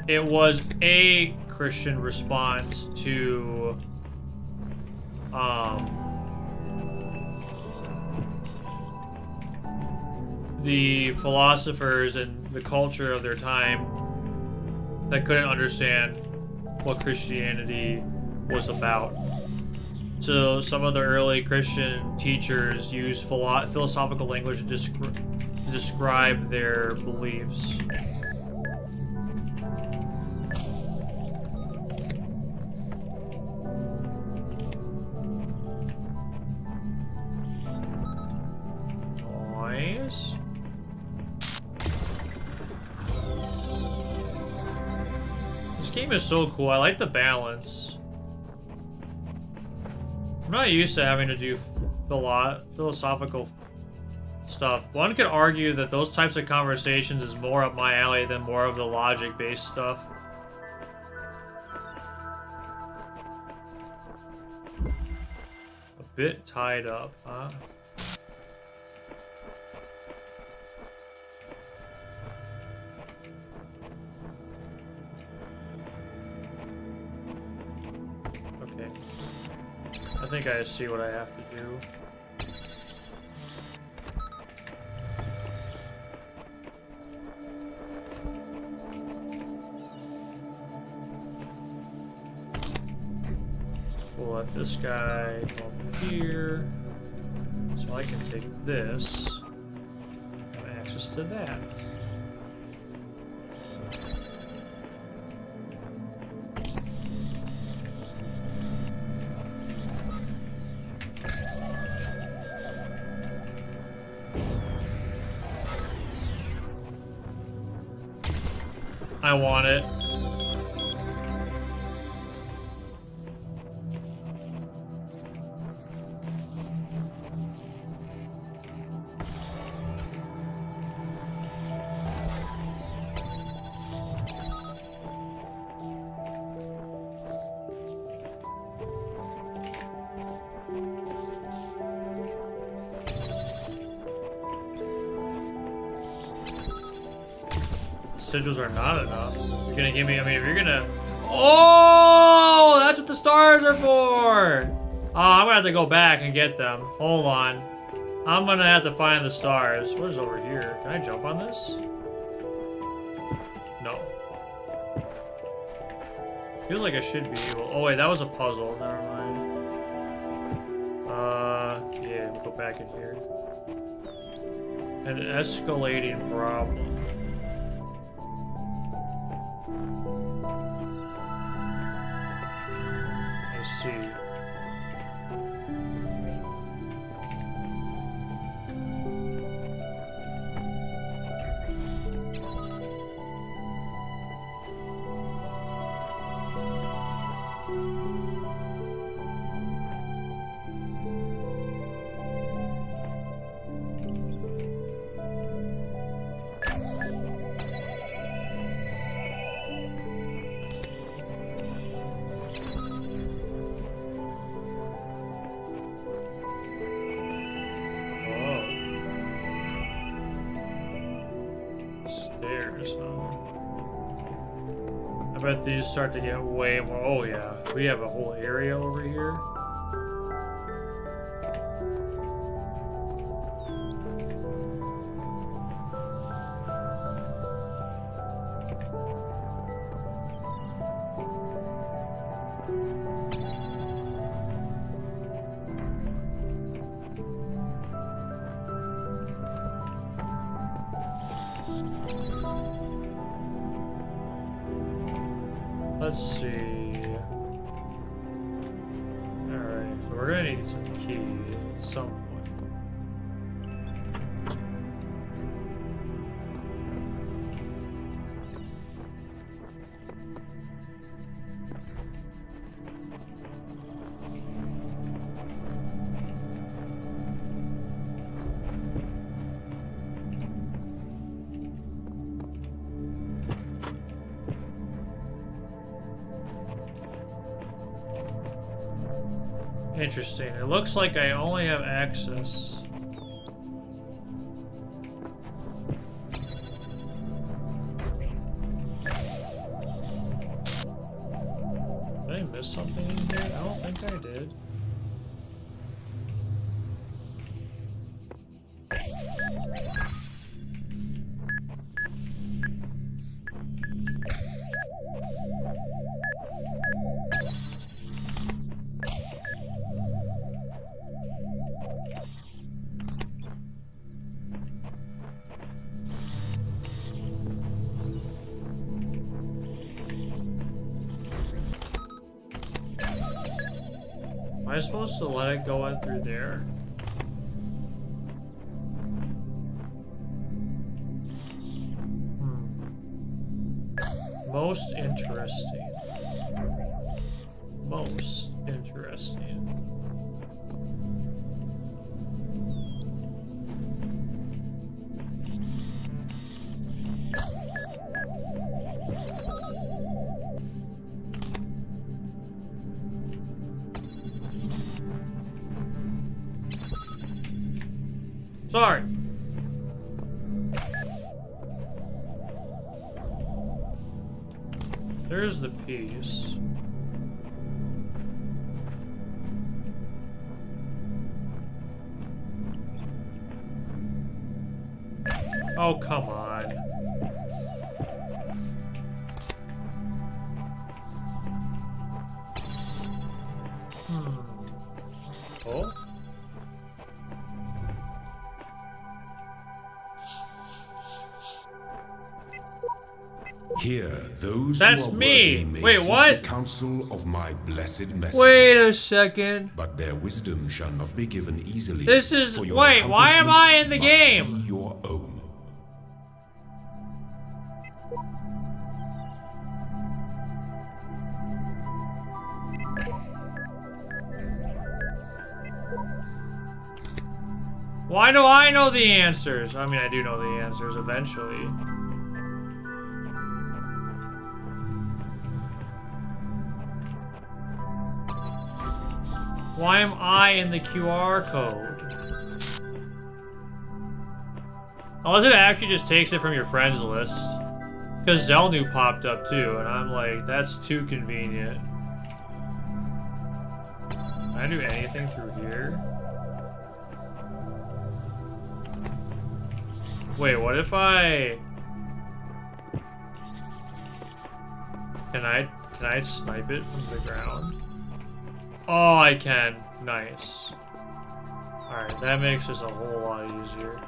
it was a Christian response to, the philosophers and the culture of their time that couldn't understand what Christianity was about. So some of the early Christian teachers used philosophical language to describe their beliefs. Nice. This game is so cool. I like the balance. I'm not used to having to do philosophical stuff. One could argue that those types of conversations is more up my alley than more of the logic-based stuff. A bit tied up, huh? Okay. I think I see what I have to do. We'll let this guy go over here. So I can take this. Have access to that. I want it. Sigils are not enough. You're gonna give me, I mean, if you're gonna... Oh, that's what the stars are for! Oh, I'm gonna have to go back and get them. Hold on. I'm gonna have to find the stars. What is over here? Can I jump on this? No. Feels like I should be able... Oh wait, that was a puzzle. Never mind. Yeah, we'll go back in here. An escalating problem. I see. bet these start to get way more. Oh yeah, we have a whole area over here. Let's see. Alright, so we're gonna need some keys at some point. Interesting. It looks like I only have access. Did I miss something in here? I don't think I did. Am I supposed to let it go in through there? Most interesting. Most interesting. Sorry. There's the piece. Oh, come on. Oh? Here, those That's who are me. worthy may Wait, seek what? the counsel of my blessed messengers. Wait a second. But their wisdom shall not be given easily. This is- for your wait, why am I in the accomplishments game? must be your own. Why do I know the answers? I mean, I do know the answers eventually. Why am I in the QR code? Unless it actually just takes it from your friends list. Because Zelnu popped up too, and I'm like, that's too convenient. Can I do anything through here? Wait, what if I... Can I snipe it from the ground? Oh, I can. Nice. Alright, that makes this a whole lot easier.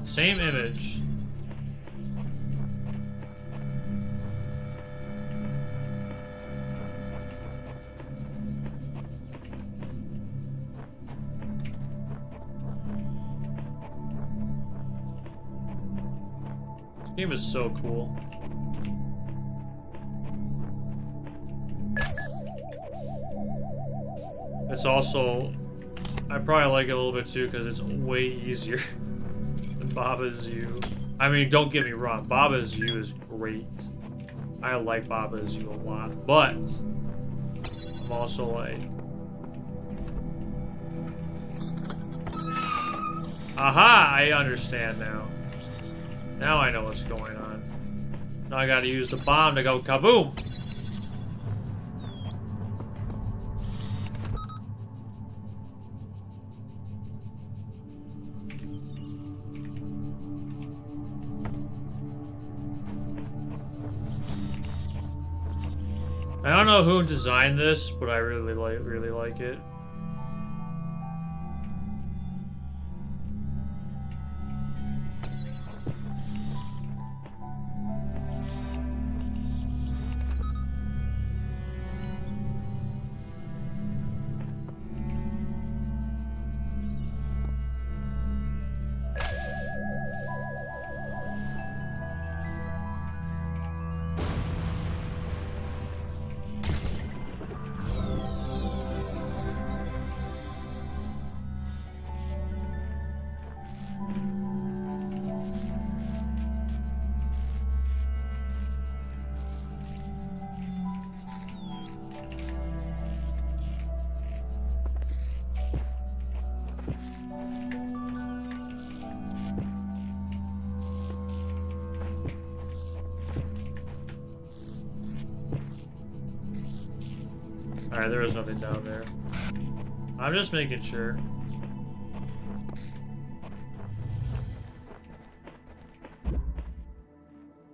Same image. This game is so cool. It's also, I probably like it a little bit too because it's way easier than Baba's U. I mean, don't get me wrong, Baba's U is great. I like Baba's U a lot, but I'm also like, aha, I understand now. Now I know what's going on. Now I gotta use the bomb to go kaboom! I don't know who designed this, but I really like it. Alright, there is nothing down there. I'm just making sure.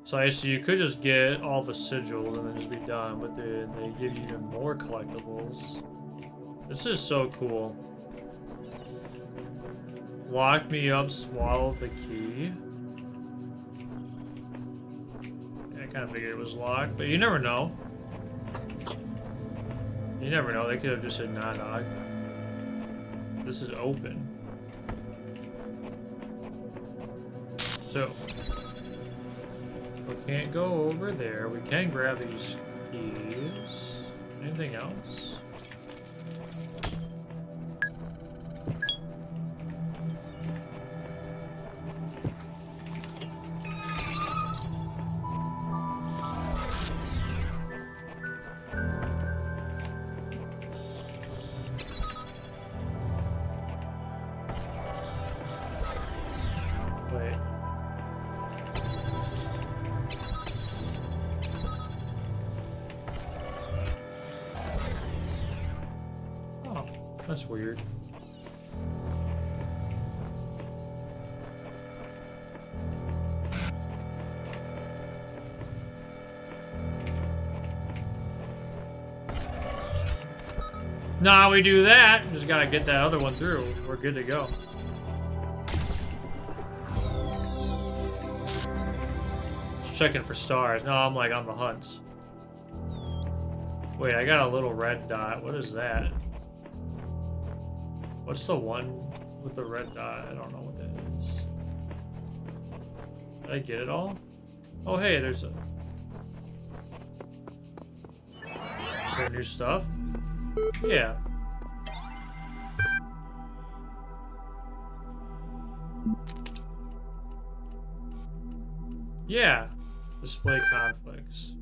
So I see you could just get all the sigils and then just be done, but then they give you even more collectibles. This is so cool. Lock me up, swallow the key. I kind of figured it was locked, but you never know. You never know, they could have just said nah, dog. This is open. So, we can't go over there. We can grab these keys. Anything else? That's weird. Nah, we do that. Just gotta get that other one through. We're good to go. Just checking for stars. No, I'm like on the hunt. Wait, I got a little red dot. What is that? What's the one with the red dot? I don't know what that is. Did I get it all? Oh, hey, there's a... Is there new stuff? Yeah. Yeah. Display conflicts.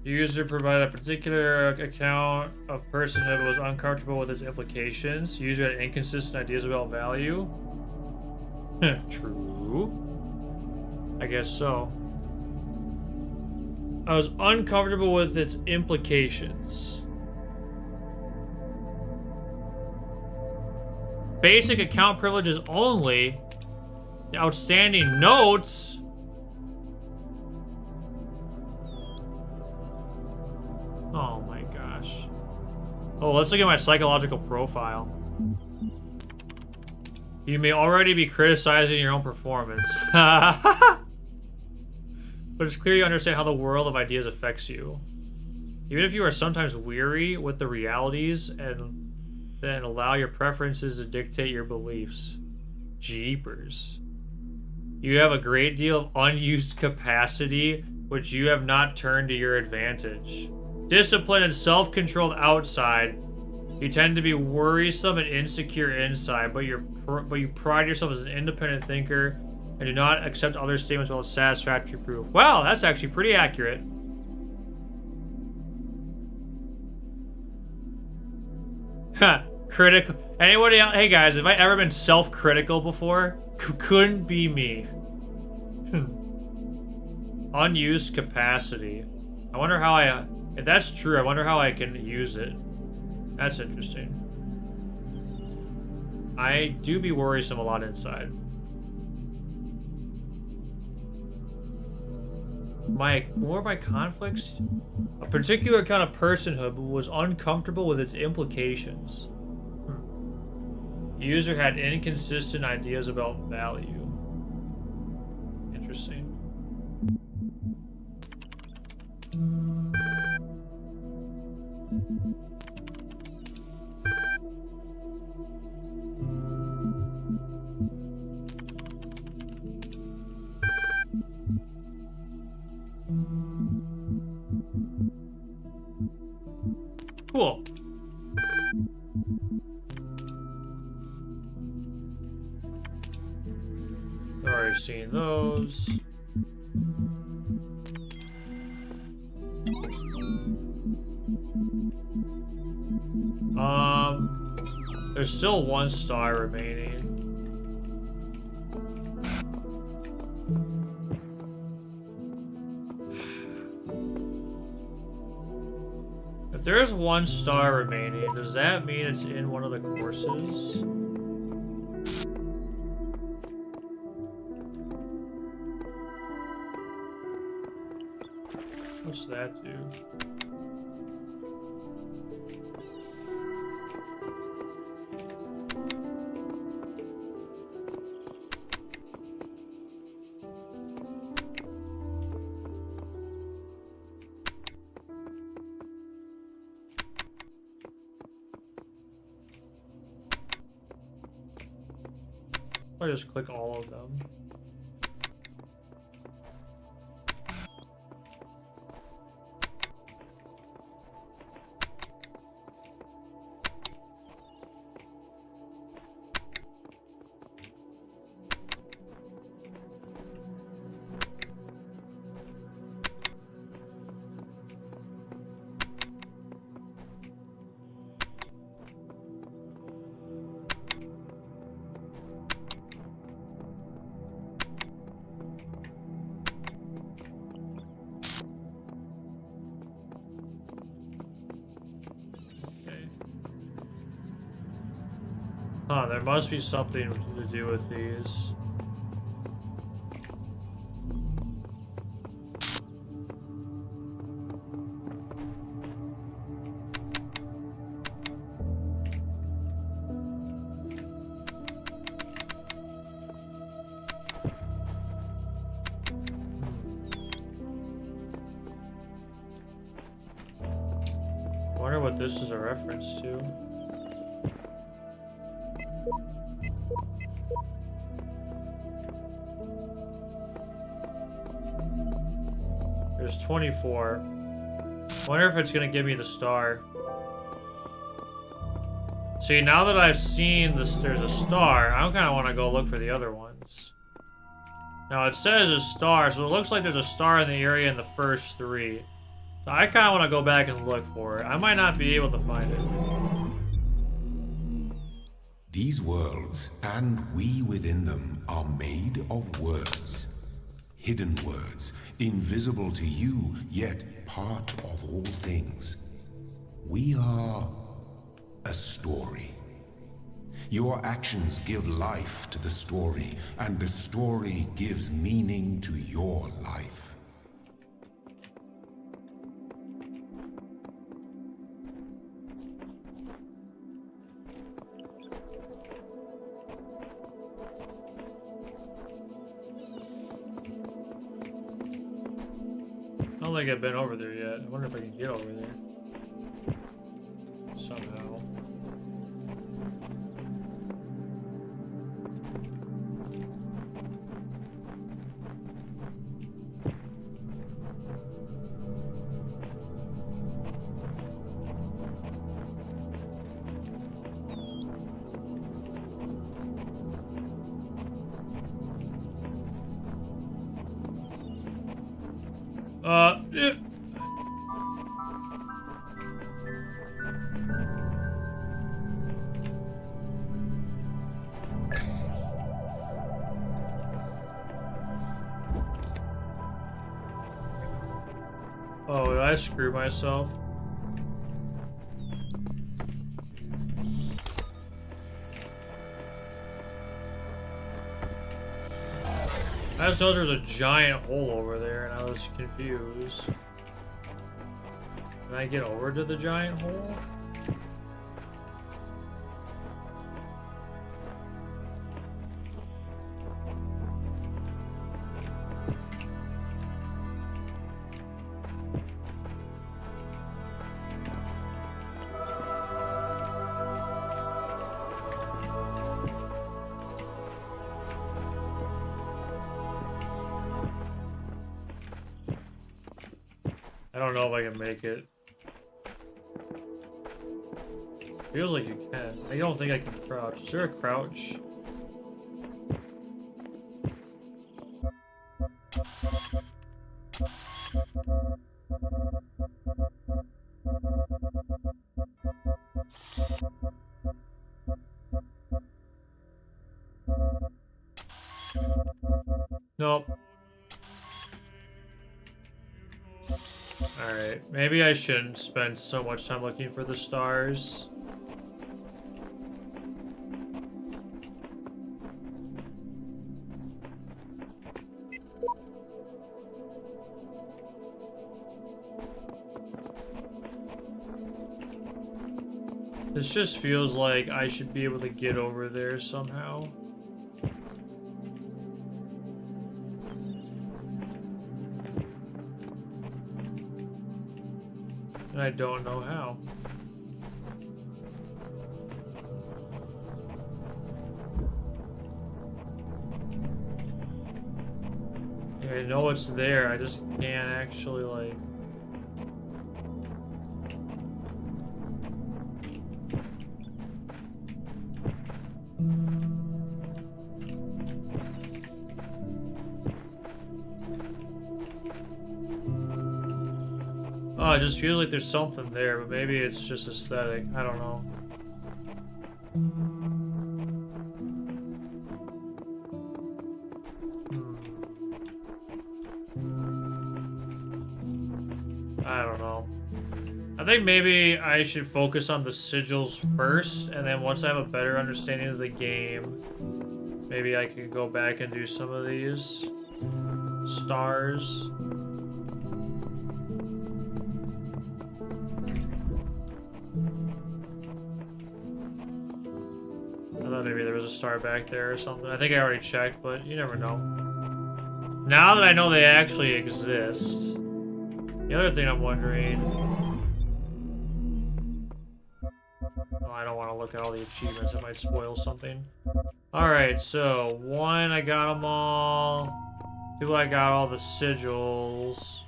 The user provided a particular account of personhood was uncomfortable with its implications. User had inconsistent ideas about value. True. I guess so. I was uncomfortable with its implications. Basic account privileges only. The outstanding notes. Oh my gosh. Oh, let's look at my psychological profile. You may already be criticizing your own performance. But it's clear you understand how the world of ideas affects you. Even if you are sometimes weary with the realities, and then allow your preferences to dictate your beliefs. Jeepers. You have a great deal of unused capacity, which you have not turned to your advantage. Disciplined and self-controlled outside, you tend to be worrisome and insecure inside, but you pride yourself as an independent thinker and do not accept other statements without satisfactory proof. Wow, that's actually pretty accurate. Ha! self-critical. Anybody else? Hey guys, have I ever been self-critical before? Couldn't be me. Unused capacity. I wonder how if that's true, I wonder how I can use it. That's interesting. I do be worrisome a lot inside. More of my conflicts? A particular kind of personhood was uncomfortable with its implications. The user had inconsistent ideas about value. Interesting. Cool. Already seen those. There's still 1 star remaining. If there's 1 star remaining, does that mean it's in one of the courses? What's that do? I just click all of them. Huh, there must be something to do with these. I wonder what this is a reference to. There's 24. Wonder if it's gonna give me the star. See, now that I've seen this, there's a star, I kind of want to go look for the other ones. Now it says a star, so it looks like there's a star in the area in the first 3. So I kind of want to go back and look for it. I might not be able to find it. These worlds, and we within them, are made of words. Hidden words, invisible to you, yet part of all things. We are a story. Your actions give life to the story, and the story gives meaning to your life. I don't think I've been over there yet. I wonder if I can get over there. Somehow. Yeah. Oh, did I screw myself? I just noticed there was a giant hole over there and I was confused. Can I get over to the giant hole? I don't know if I can make it. Feels like you can. I don't think I can crouch. Is there a crouch? Nope. Alright, maybe I shouldn't spend so much time looking for the stars. This just feels like I should be able to get over there somehow. And I don't know how. I know it's there, I just can't actually, like... Oh, it just feels like there's something there, but maybe it's just aesthetic. I don't know. I don't know. I think maybe I should focus on the sigils first, and then once I have a better understanding of the game, maybe I can go back and do some of these stars. I thought maybe there was a star back there or something. I think I already checked, but you never know. Now that I know they actually exist, the other thing I'm wondering... Oh, I don't want to look at all the achievements. It might spoil something. Alright, so 1, I got them all. 2, I got all the sigils.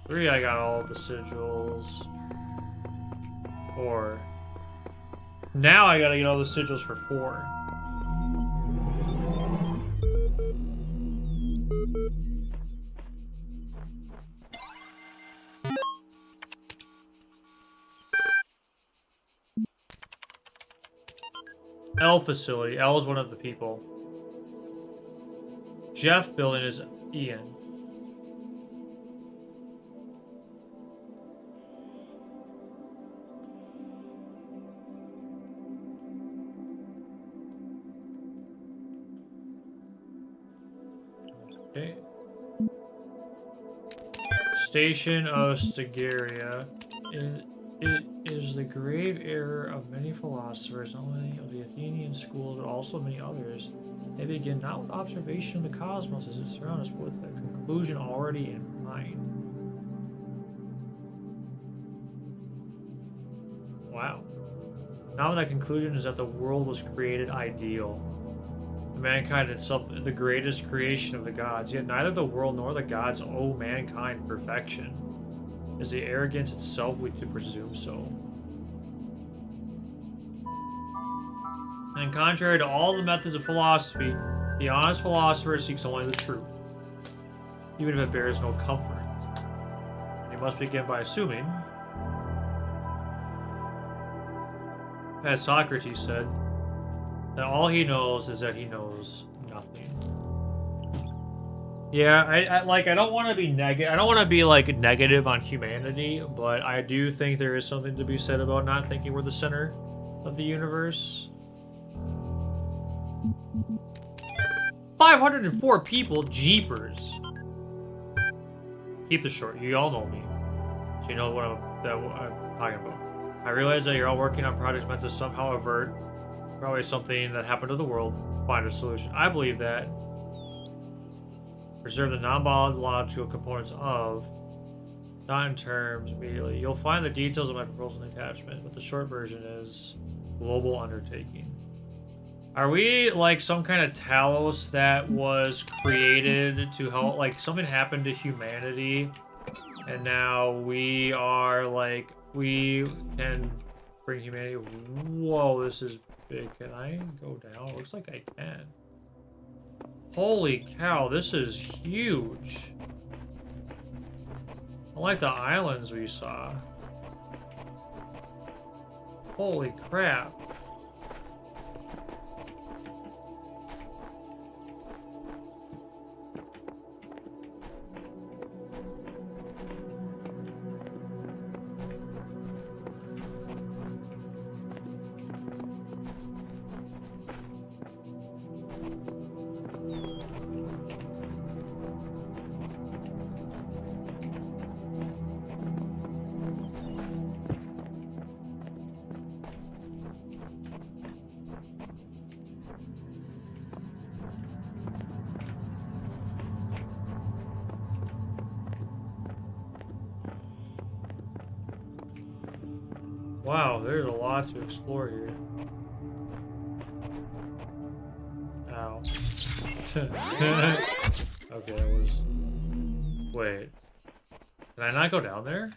3, I got all the sigils. 4. Now I gotta get all the sigils for 4. L facility. L is one of the people. Jeff building is Ian. Okay. Station of Stagaria. It is the grave error of many philosophers, not only of the Athenian schools, but also many others. They begin not with observation of the cosmos as it surrounds us, but with a conclusion already in mind. Wow. Now that conclusion is that the world was created ideal. Mankind itself is the greatest creation of the gods, yet neither the world nor the gods owe mankind perfection. Is the arrogance itself we to presume so? And contrary to all the methods of philosophy, the honest philosopher seeks only the truth, even if it bears no comfort. And he must begin by assuming, as Socrates said, that all he knows is that he knows nothing. Yeah, I don't want to be negative. I don't want to be like negative on humanity, but I do think there is something to be said about not thinking we're the center of the universe. 504 people, jeepers. Keep this short. You all know me, so you know what I'm talking about. I realize that you're all working on projects meant to somehow avert probably something that happened to the world. Find a solution. I believe that. Preserve the non-biological components of, not in terms immediately. You'll find the details of my proposal in the attachment, but the short version is global undertaking. Are we like some kind of Talos that was created to help, like something happened to humanity, and now we are like, we can bring humanity? Whoa, this is big. Can I go down? Looks like I can. Holy cow, this is huge. I like the islands we saw. Holy crap. Wow, there's a lot to explore here. Ow. Okay, that was... Wait. Can I not go down there?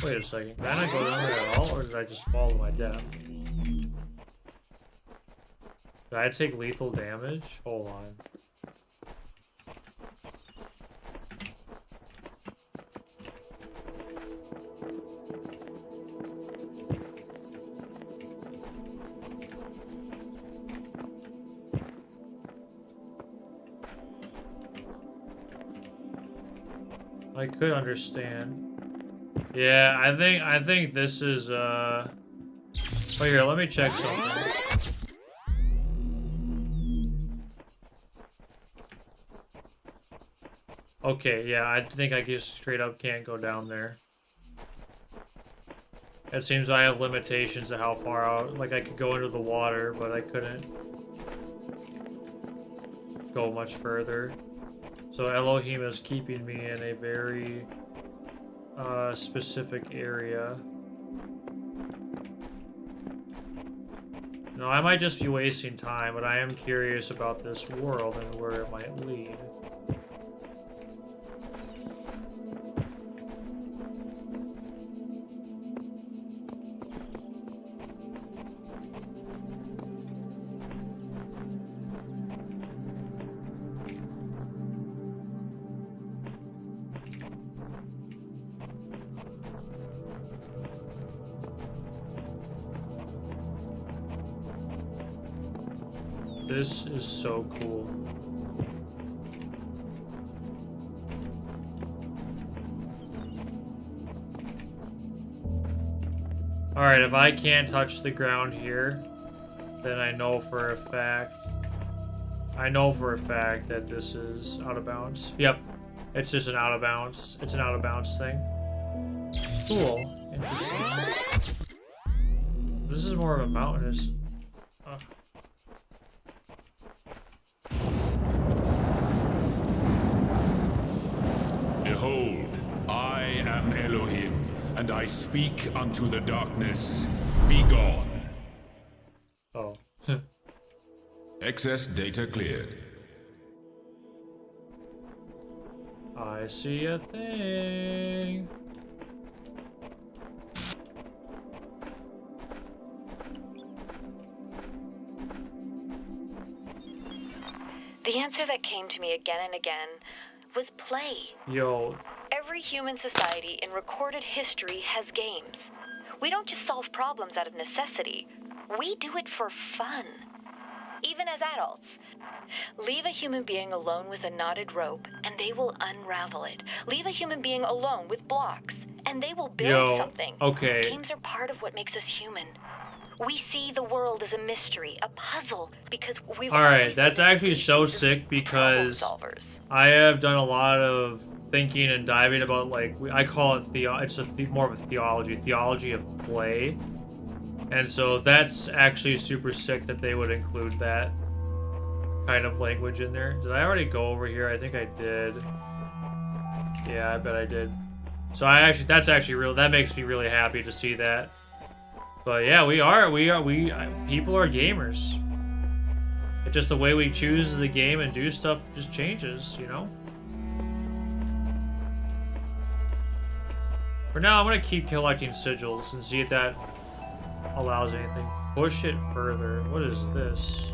Wait a second. Can I not go down there at all, or did I just fall to my death? Did I take lethal damage? Hold on. I could understand. Yeah, I think this is Oh, here, let me check something. Okay, yeah, I think I just straight up can't go down there. It seems I have limitations to how far out, like I could go into the water, but I couldn't go much further. So Elohim is keeping me in a very specific area. No, I might just be wasting time, but I am curious about this world and where it might lead. This is so cool. Alright, if I can't touch the ground here, then I know for a fact that this is out of bounds. Yep, it's just an out of bounds. It's an out of bounds thing. Cool. Interesting. This is more of a mountainous. Behold, I am Elohim, and I speak unto the darkness. Be gone. Oh. Excess data cleared. I see a thing. The answer that came to me again and again was play. Yo. Every human society in recorded history has games. We don't just solve problems out of necessity. We do it for fun. even as adults. Leave a human being alone with a knotted rope, and they will unravel it. Leave a human being alone with blocks, and they will build something. Okay. Games are part of what makes us human. We see the world as a mystery, a puzzle, because we've Alright, that's actually so sick because I have done a lot of thinking and diving about, like, I call it more of a theology of play. And so that's actually super sick that they would include that kind of language in there. Did I already go over here? I think I did. Yeah, I bet I did. So that's actually real. That makes me really happy to see that. But yeah, people are gamers. It's just the way we choose the game and do stuff just changes, you know? For now, I'm gonna keep collecting sigils and see if that allows anything. Push it further. What is this?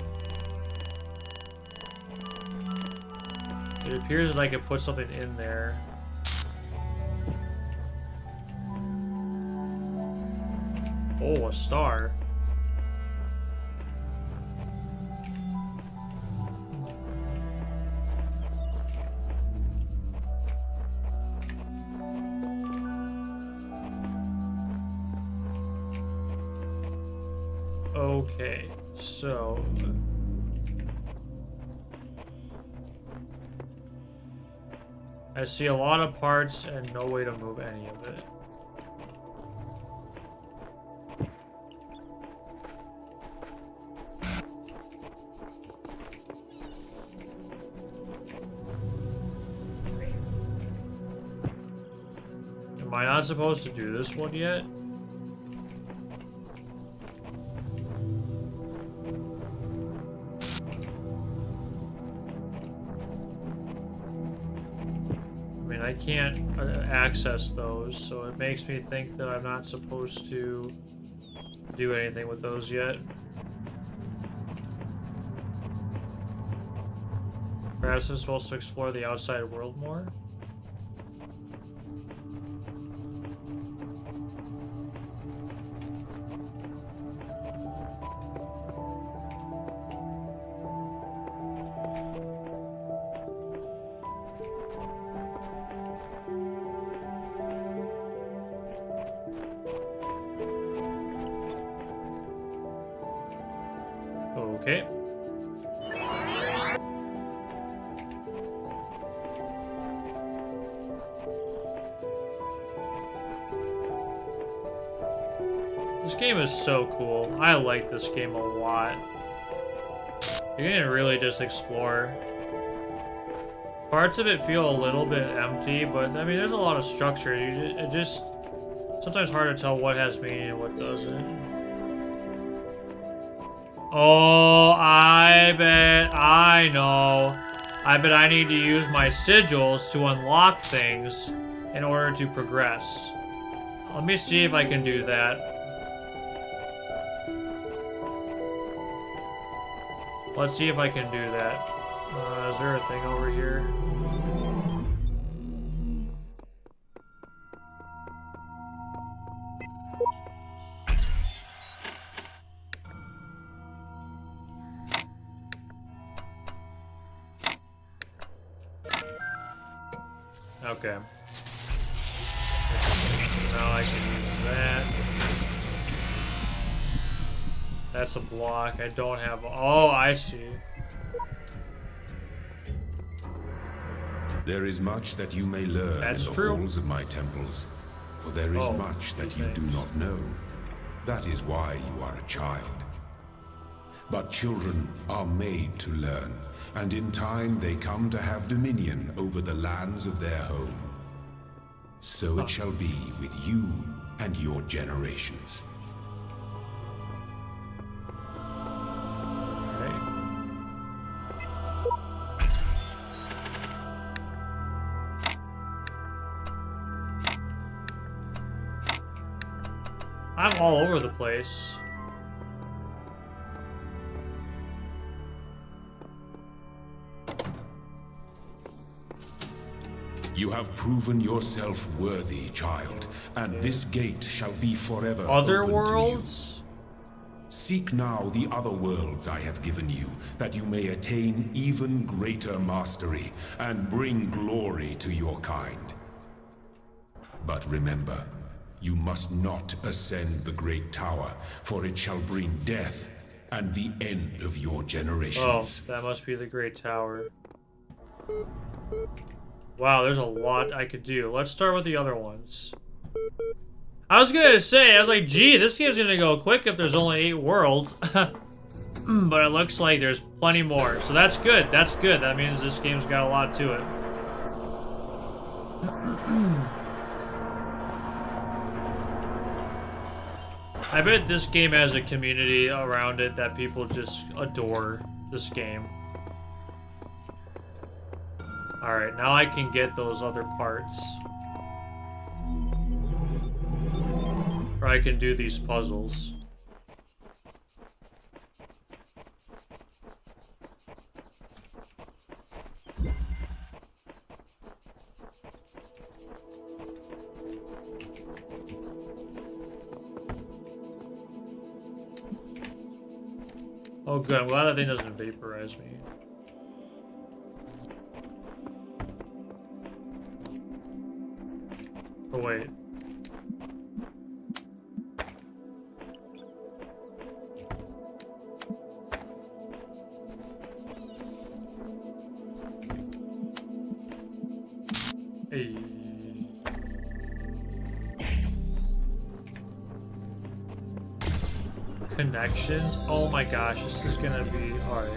It appears that I can put something in there. Oh, a star. Okay, so I see a lot of parts and no way to move any of it. Am I not supposed to do this one yet? I can't access those, so it makes me think that I'm not supposed to do anything with those yet. Perhaps I'm supposed to explore the outside world more? Okay. This game is so cool. I like this game a lot. You can really just explore. Parts of it feel a little bit empty, but I mean, there's a lot of structure. It just sometimes hard to tell what has meaning and what doesn't. Oh, I bet I know. I bet I need to use my sigils to unlock things in order to progress. Let me see if I can do that. Let's see if I can do that. Is there a thing over here? Okay. Now I can use that. That's a block. I don't have... Oh, I see. There is much that you may learn in the halls of my temples, for there is much that you do not know. That is why you are a child. But children are made to learn, and in time they come to have dominion over the lands of their home. So it shall be with you and your generations. I'm all over the place. You have proven yourself worthy, child, and this gate shall be forever Other open worlds? to you. Seek now the other worlds I have given you, that you may attain even greater mastery and bring glory to your kind. But remember, you must not ascend the great tower, for it shall bring death and the end of your generations. Oh, that must be the Great Tower. Wow, there's a lot I could do. Let's start with the other ones. I was gonna say, I was like, gee, this game's gonna go quick if there's only 8 worlds. But it looks like there's plenty more. So that's good, that's good. That means this game's got a lot to it. I bet this game has a community around it that people just adore this game. Alright, now I can get those other parts. Or I can do these puzzles. Oh good, I'm glad that thing doesn't vaporize me. Oh wait. Hey. Connections? Oh my gosh, this is gonna be hard.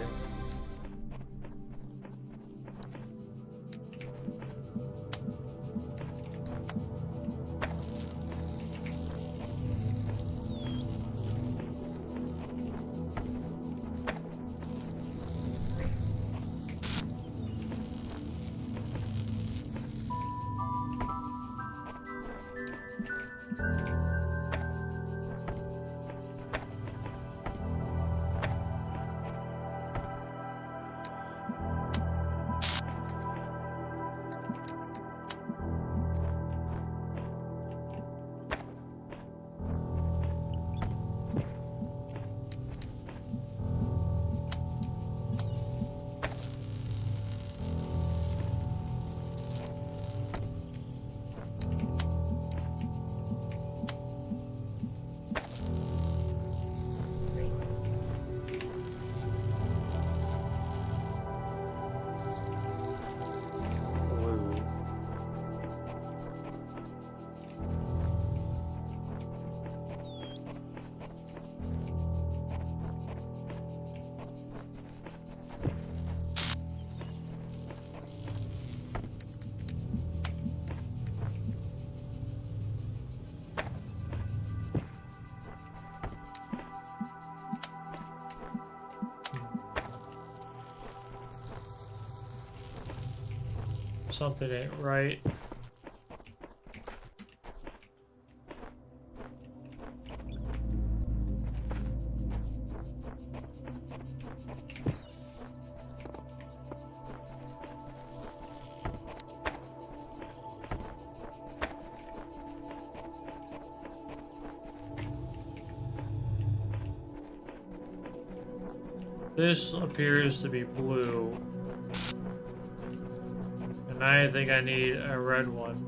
Something ain't right. This appears to be blue. And I think I need a red one.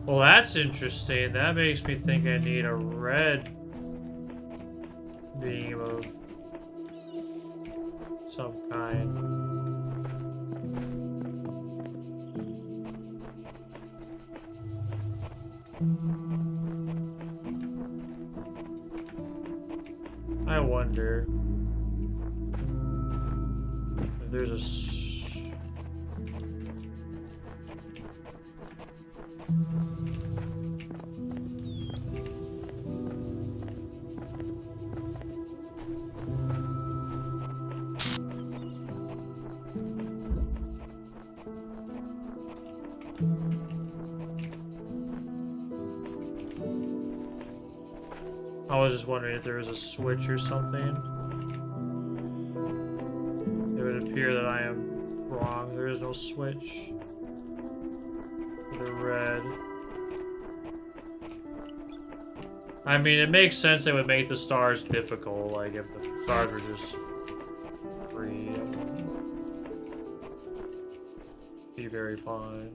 Well, that's interesting. That makes me think I need a red beam of some kind. I wonder if there's a I was just wondering if there was a switch or something. It would appear that I am wrong. There is no switch. For the red. I mean, it makes sense they would make the stars difficult, like if the stars were just free. Be very fine.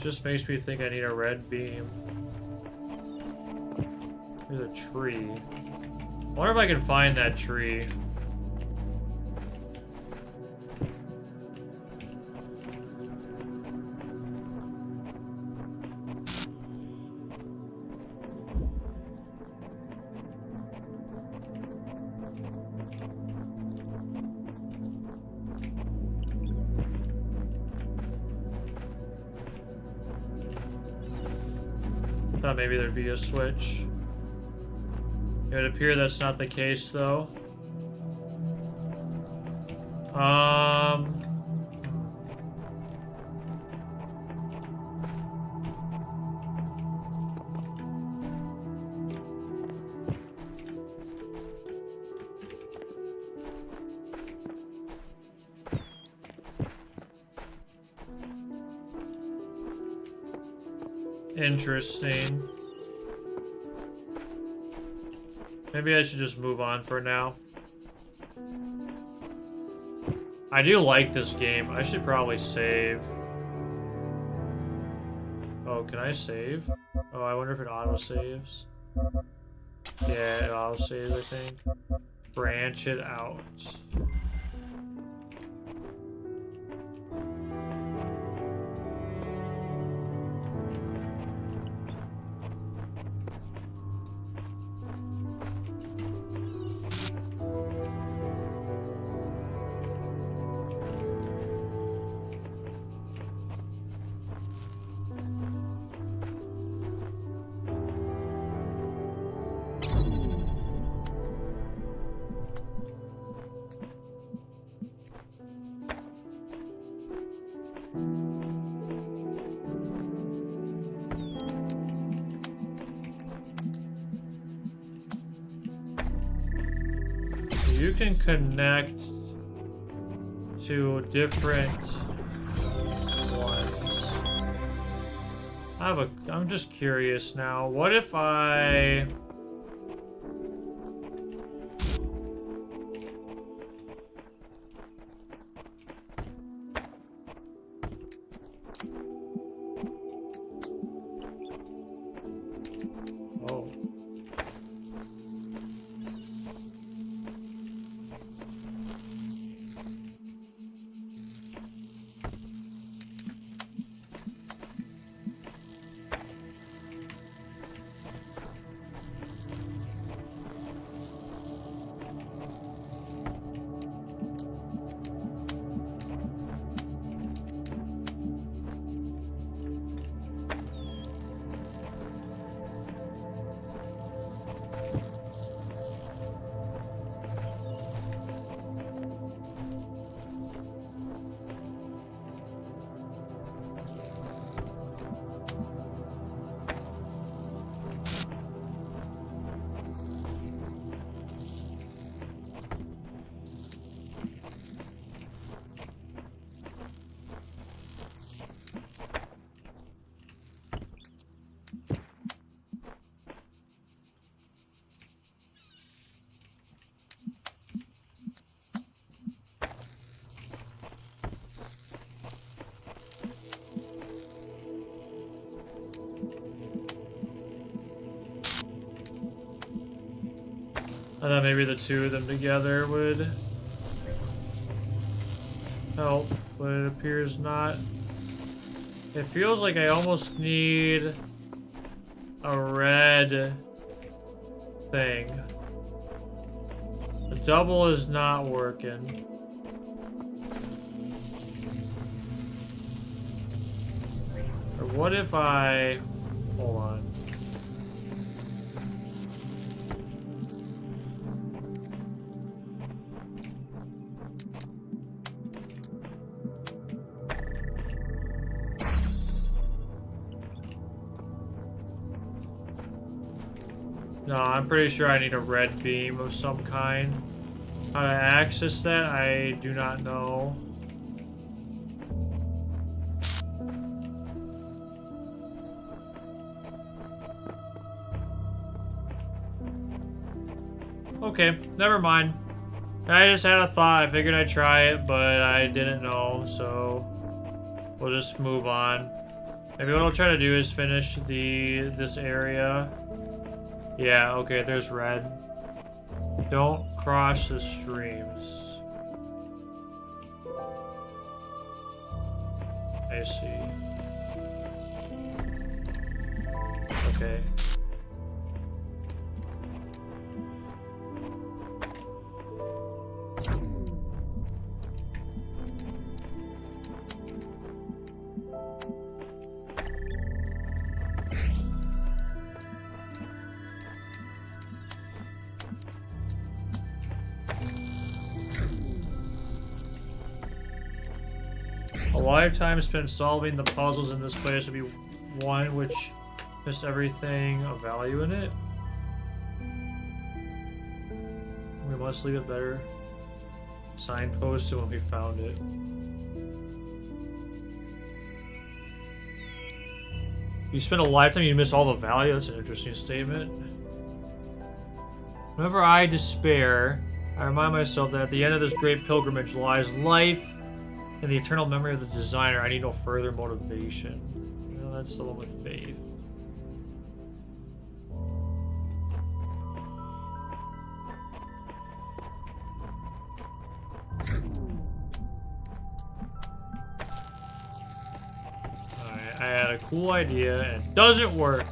Just makes me think I need a red beam. There's a tree. I wonder if I can find that tree. Thought maybe there'd be a switch. It would appear that's not the case, though. Interesting. Maybe I should just move on for now. I do like this game. I should probably save. Oh, can I save? Oh, I wonder if it auto-saves. Yeah, it auto-saves, I think. Branch it out. You can connect to different ones. I'm just curious now. What if I... Oh. I thought maybe the two of them together would help, but it appears not. It feels like I almost need a red thing. The double is not working. what if I... Hold on. No, I'm pretty sure I need a red beam of some kind. How to access that, I do not know. Okay, never mind. I just had a thought. I figured I'd try it, but I didn't know, so we'll just move on. Maybe what I'll try to do is finish this area. Yeah, okay, there's red. Don't cross the streams. I see. Okay. A lifetime spent solving the puzzles in this place would be one which missed everything of value in it. We must leave it better signposted when we found it. You spend a lifetime, you miss all the value. That's an interesting statement. Whenever I despair, I remind myself that at the end of this great pilgrimage lies life and the eternal memory of the designer. I need no further motivation. You know, that's the one with faith. Alright, I had a cool idea and it doesn't work.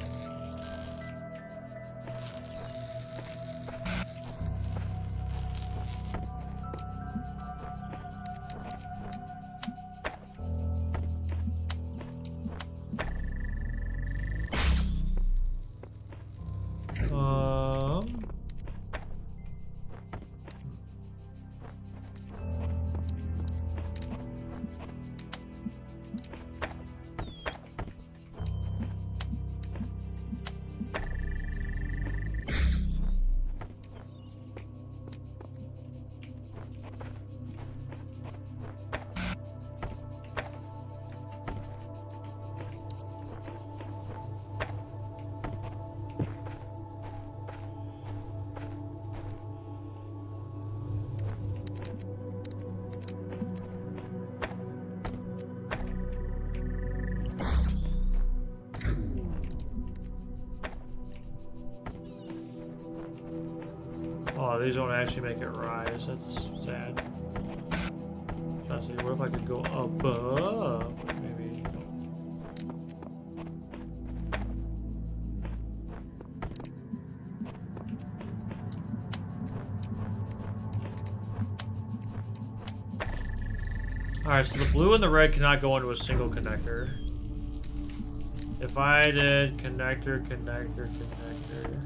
Oh, these don't actually make it rise. That's sad. I'm trying to see, what if I could go above? Maybe. Alright, so the blue and the red cannot go into a single connector. If I did connector, connector, connector.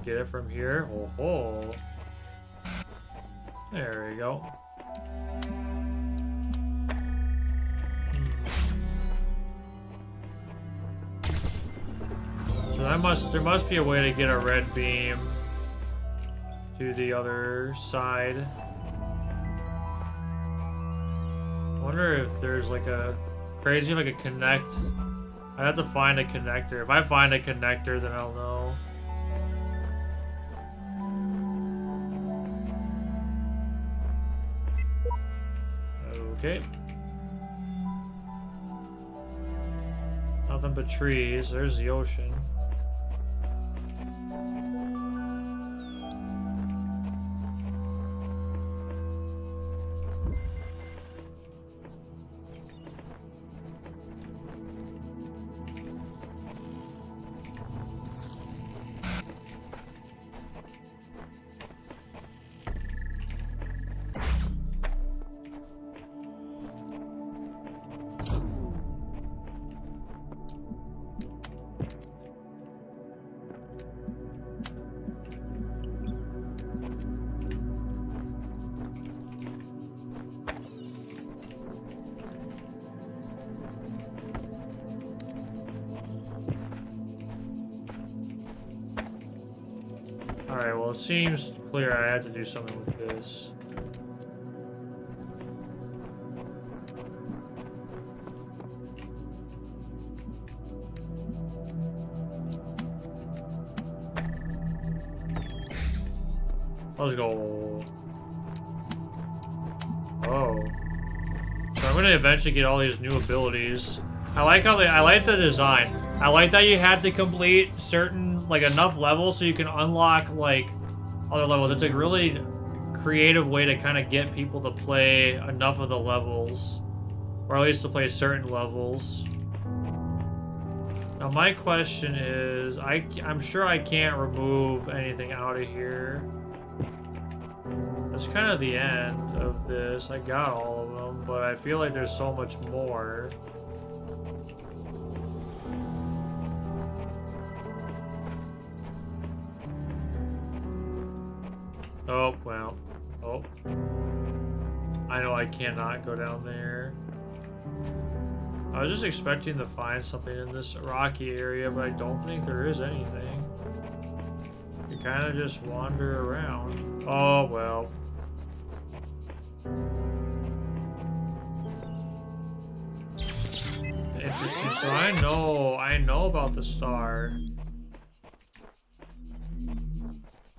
Get it from here. Oh, oh. There we go. So there must be a way to get a red beam to the other side. I wonder if there's like a crazy like a connect. I have to find a connector. If I find a connector, then I'll know. Okay. Nothing but trees. There's the ocean. Alright, well, it seems clear I have to do something with this. Let's go. Oh. So I'm gonna eventually get all these new abilities. I like the design. I like that you had to complete certain, like, enough levels so you can unlock, like, other levels. It's a really creative way to kind of get people to play enough of the levels. Or at least to play certain levels. Now my question is, I'm sure I can't remove anything out of here. That's kind of the end of this. I got all of them, but I feel like there's so much more. Oh, well. Oh. I know I cannot go down there. I was just expecting to find something in this rocky area, but I don't think there is anything. You kind of just wander around. Oh, well. Interesting. So I know about the star.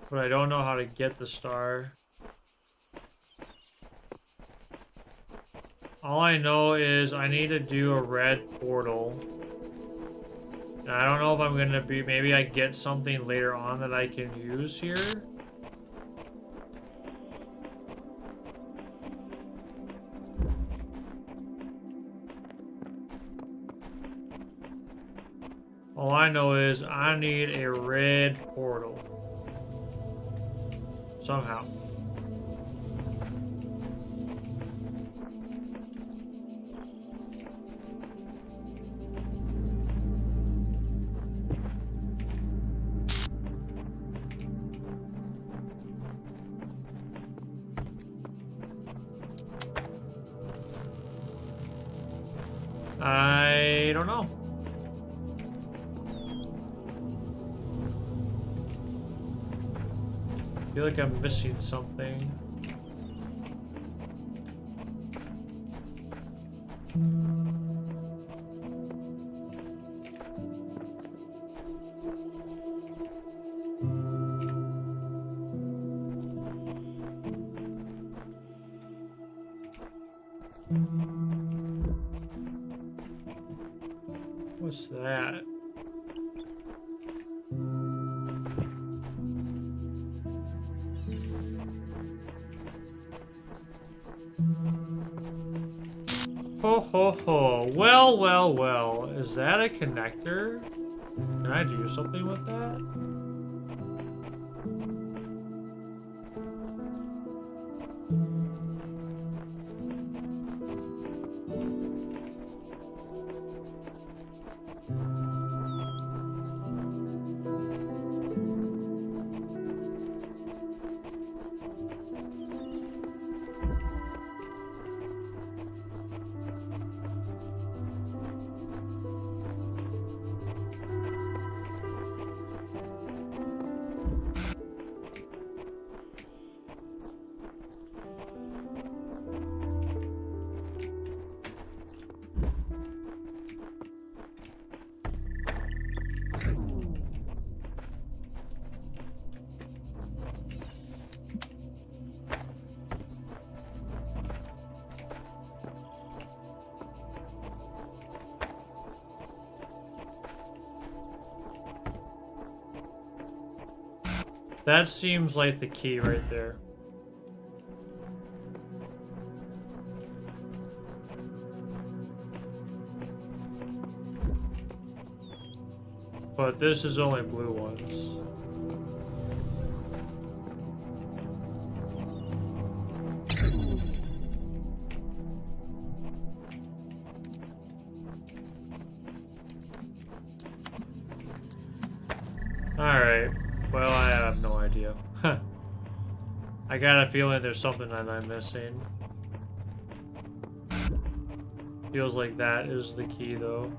But I don't know how to get the star. All I know is I need to do a red portal. And I don't know if I'm gonna be, maybe I get something later on that I can use here. All I know is I need a red portal. Somehow. I don't know. I feel like I'm missing something. What's that? Ho ho ho. Well, well, well. Is that a connector? Can I do something with that? That seems like the key right there. But this is only blue ones. Alright. Well, I have no idea. I got a feeling there's something that I'm missing. Feels like that is the key, though.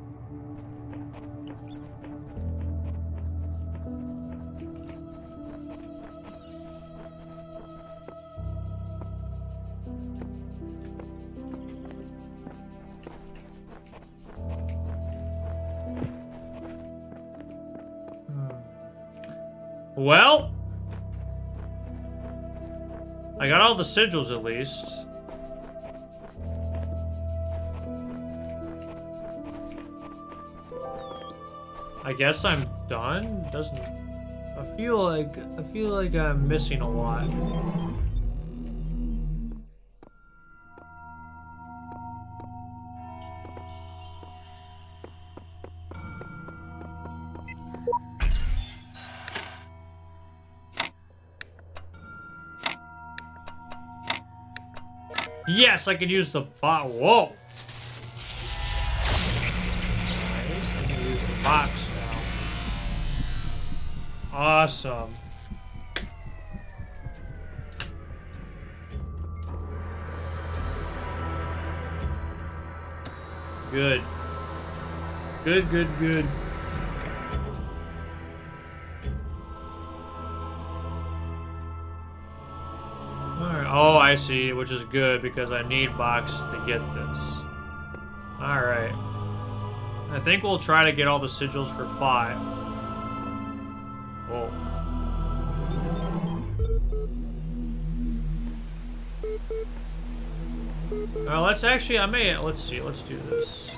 Well, I got all the sigils at least. I guess I'm done. Doesn't I feel like I'm missing a lot. Yes, I can use the bot. Whoa. Nice. I can use the box now. Awesome. Good. Good, good, good. Alright. Oh, I see, which is good because I need box to get this. Alright. I think we'll try to get all the sigils for 5. Whoa. Let's actually, let's see, let's do this.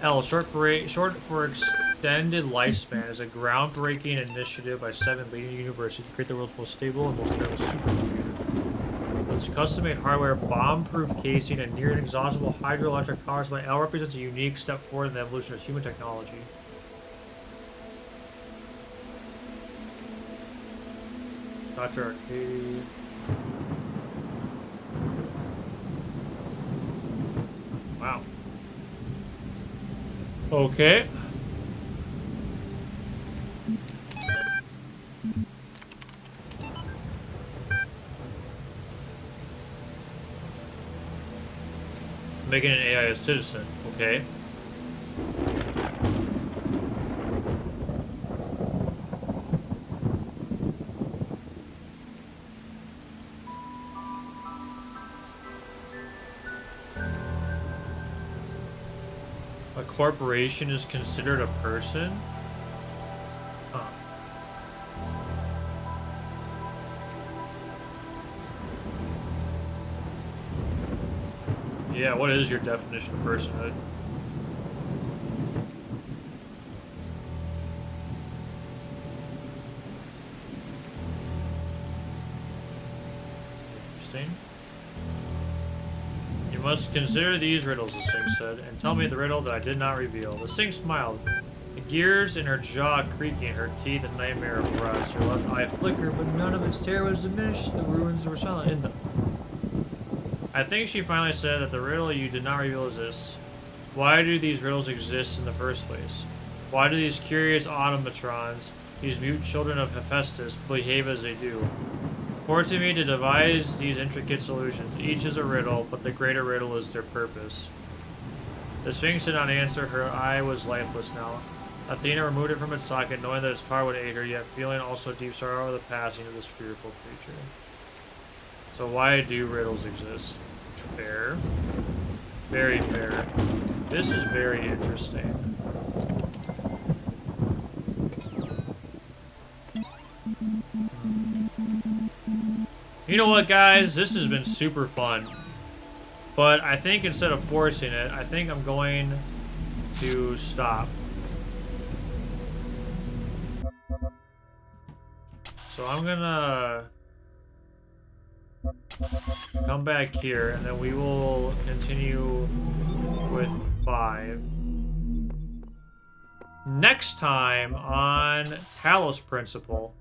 L, short for extended lifespan, is a groundbreaking initiative by 7 leading universities to create the world's most stable and most powerful supercomputer. Its custom-made hardware, bomb-proof casing, and near-inexhaustible hydroelectric power supply, L represents a unique step forward in the evolution of human technology. Dr. Arcade. Wow. Okay. Making an AI a citizen. Okay. A corporation is considered a person? Huh. Yeah, what is your definition of personhood? Interesting. You must consider these riddles, the Sphinx said, and tell me the riddle that I did not reveal. The Sphinx smiled, the gears in her jaw creaking, her teeth a nightmare of rust. Her left eye flickered, but none of its terror was diminished. The ruins were silent in them. I think she finally said that the riddle you did not reveal is this. Why do these riddles exist in the first place? Why do these curious automatrons, these mute children of Hephaestus, behave as they do? Forcing me to devise these intricate solutions. Each is a riddle, but the greater riddle is their purpose. The Sphinx did not answer. Her eye was lifeless now. Athena removed it from its socket, knowing that its power would aid her, yet feeling also deep sorrow over the passing of this fearful creature. So why do riddles exist? Fair. Very fair. This is very interesting. You know what, guys? This has been super fun. But I think instead of forcing it, I think I'm going to stop. So I'm gonna come back here, and then we will continue with 5. Next time on Talos Principle.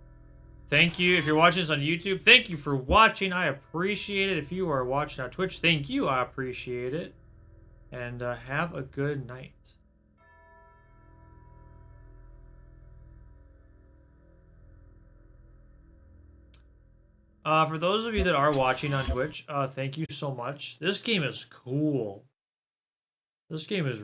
Thank you. If you're watching this on YouTube, thank you for watching. I appreciate it. If you are watching on Twitch, thank you. I appreciate it. And have a good night. For those of you that are watching on Twitch, thank you so much. This game is cool. This game is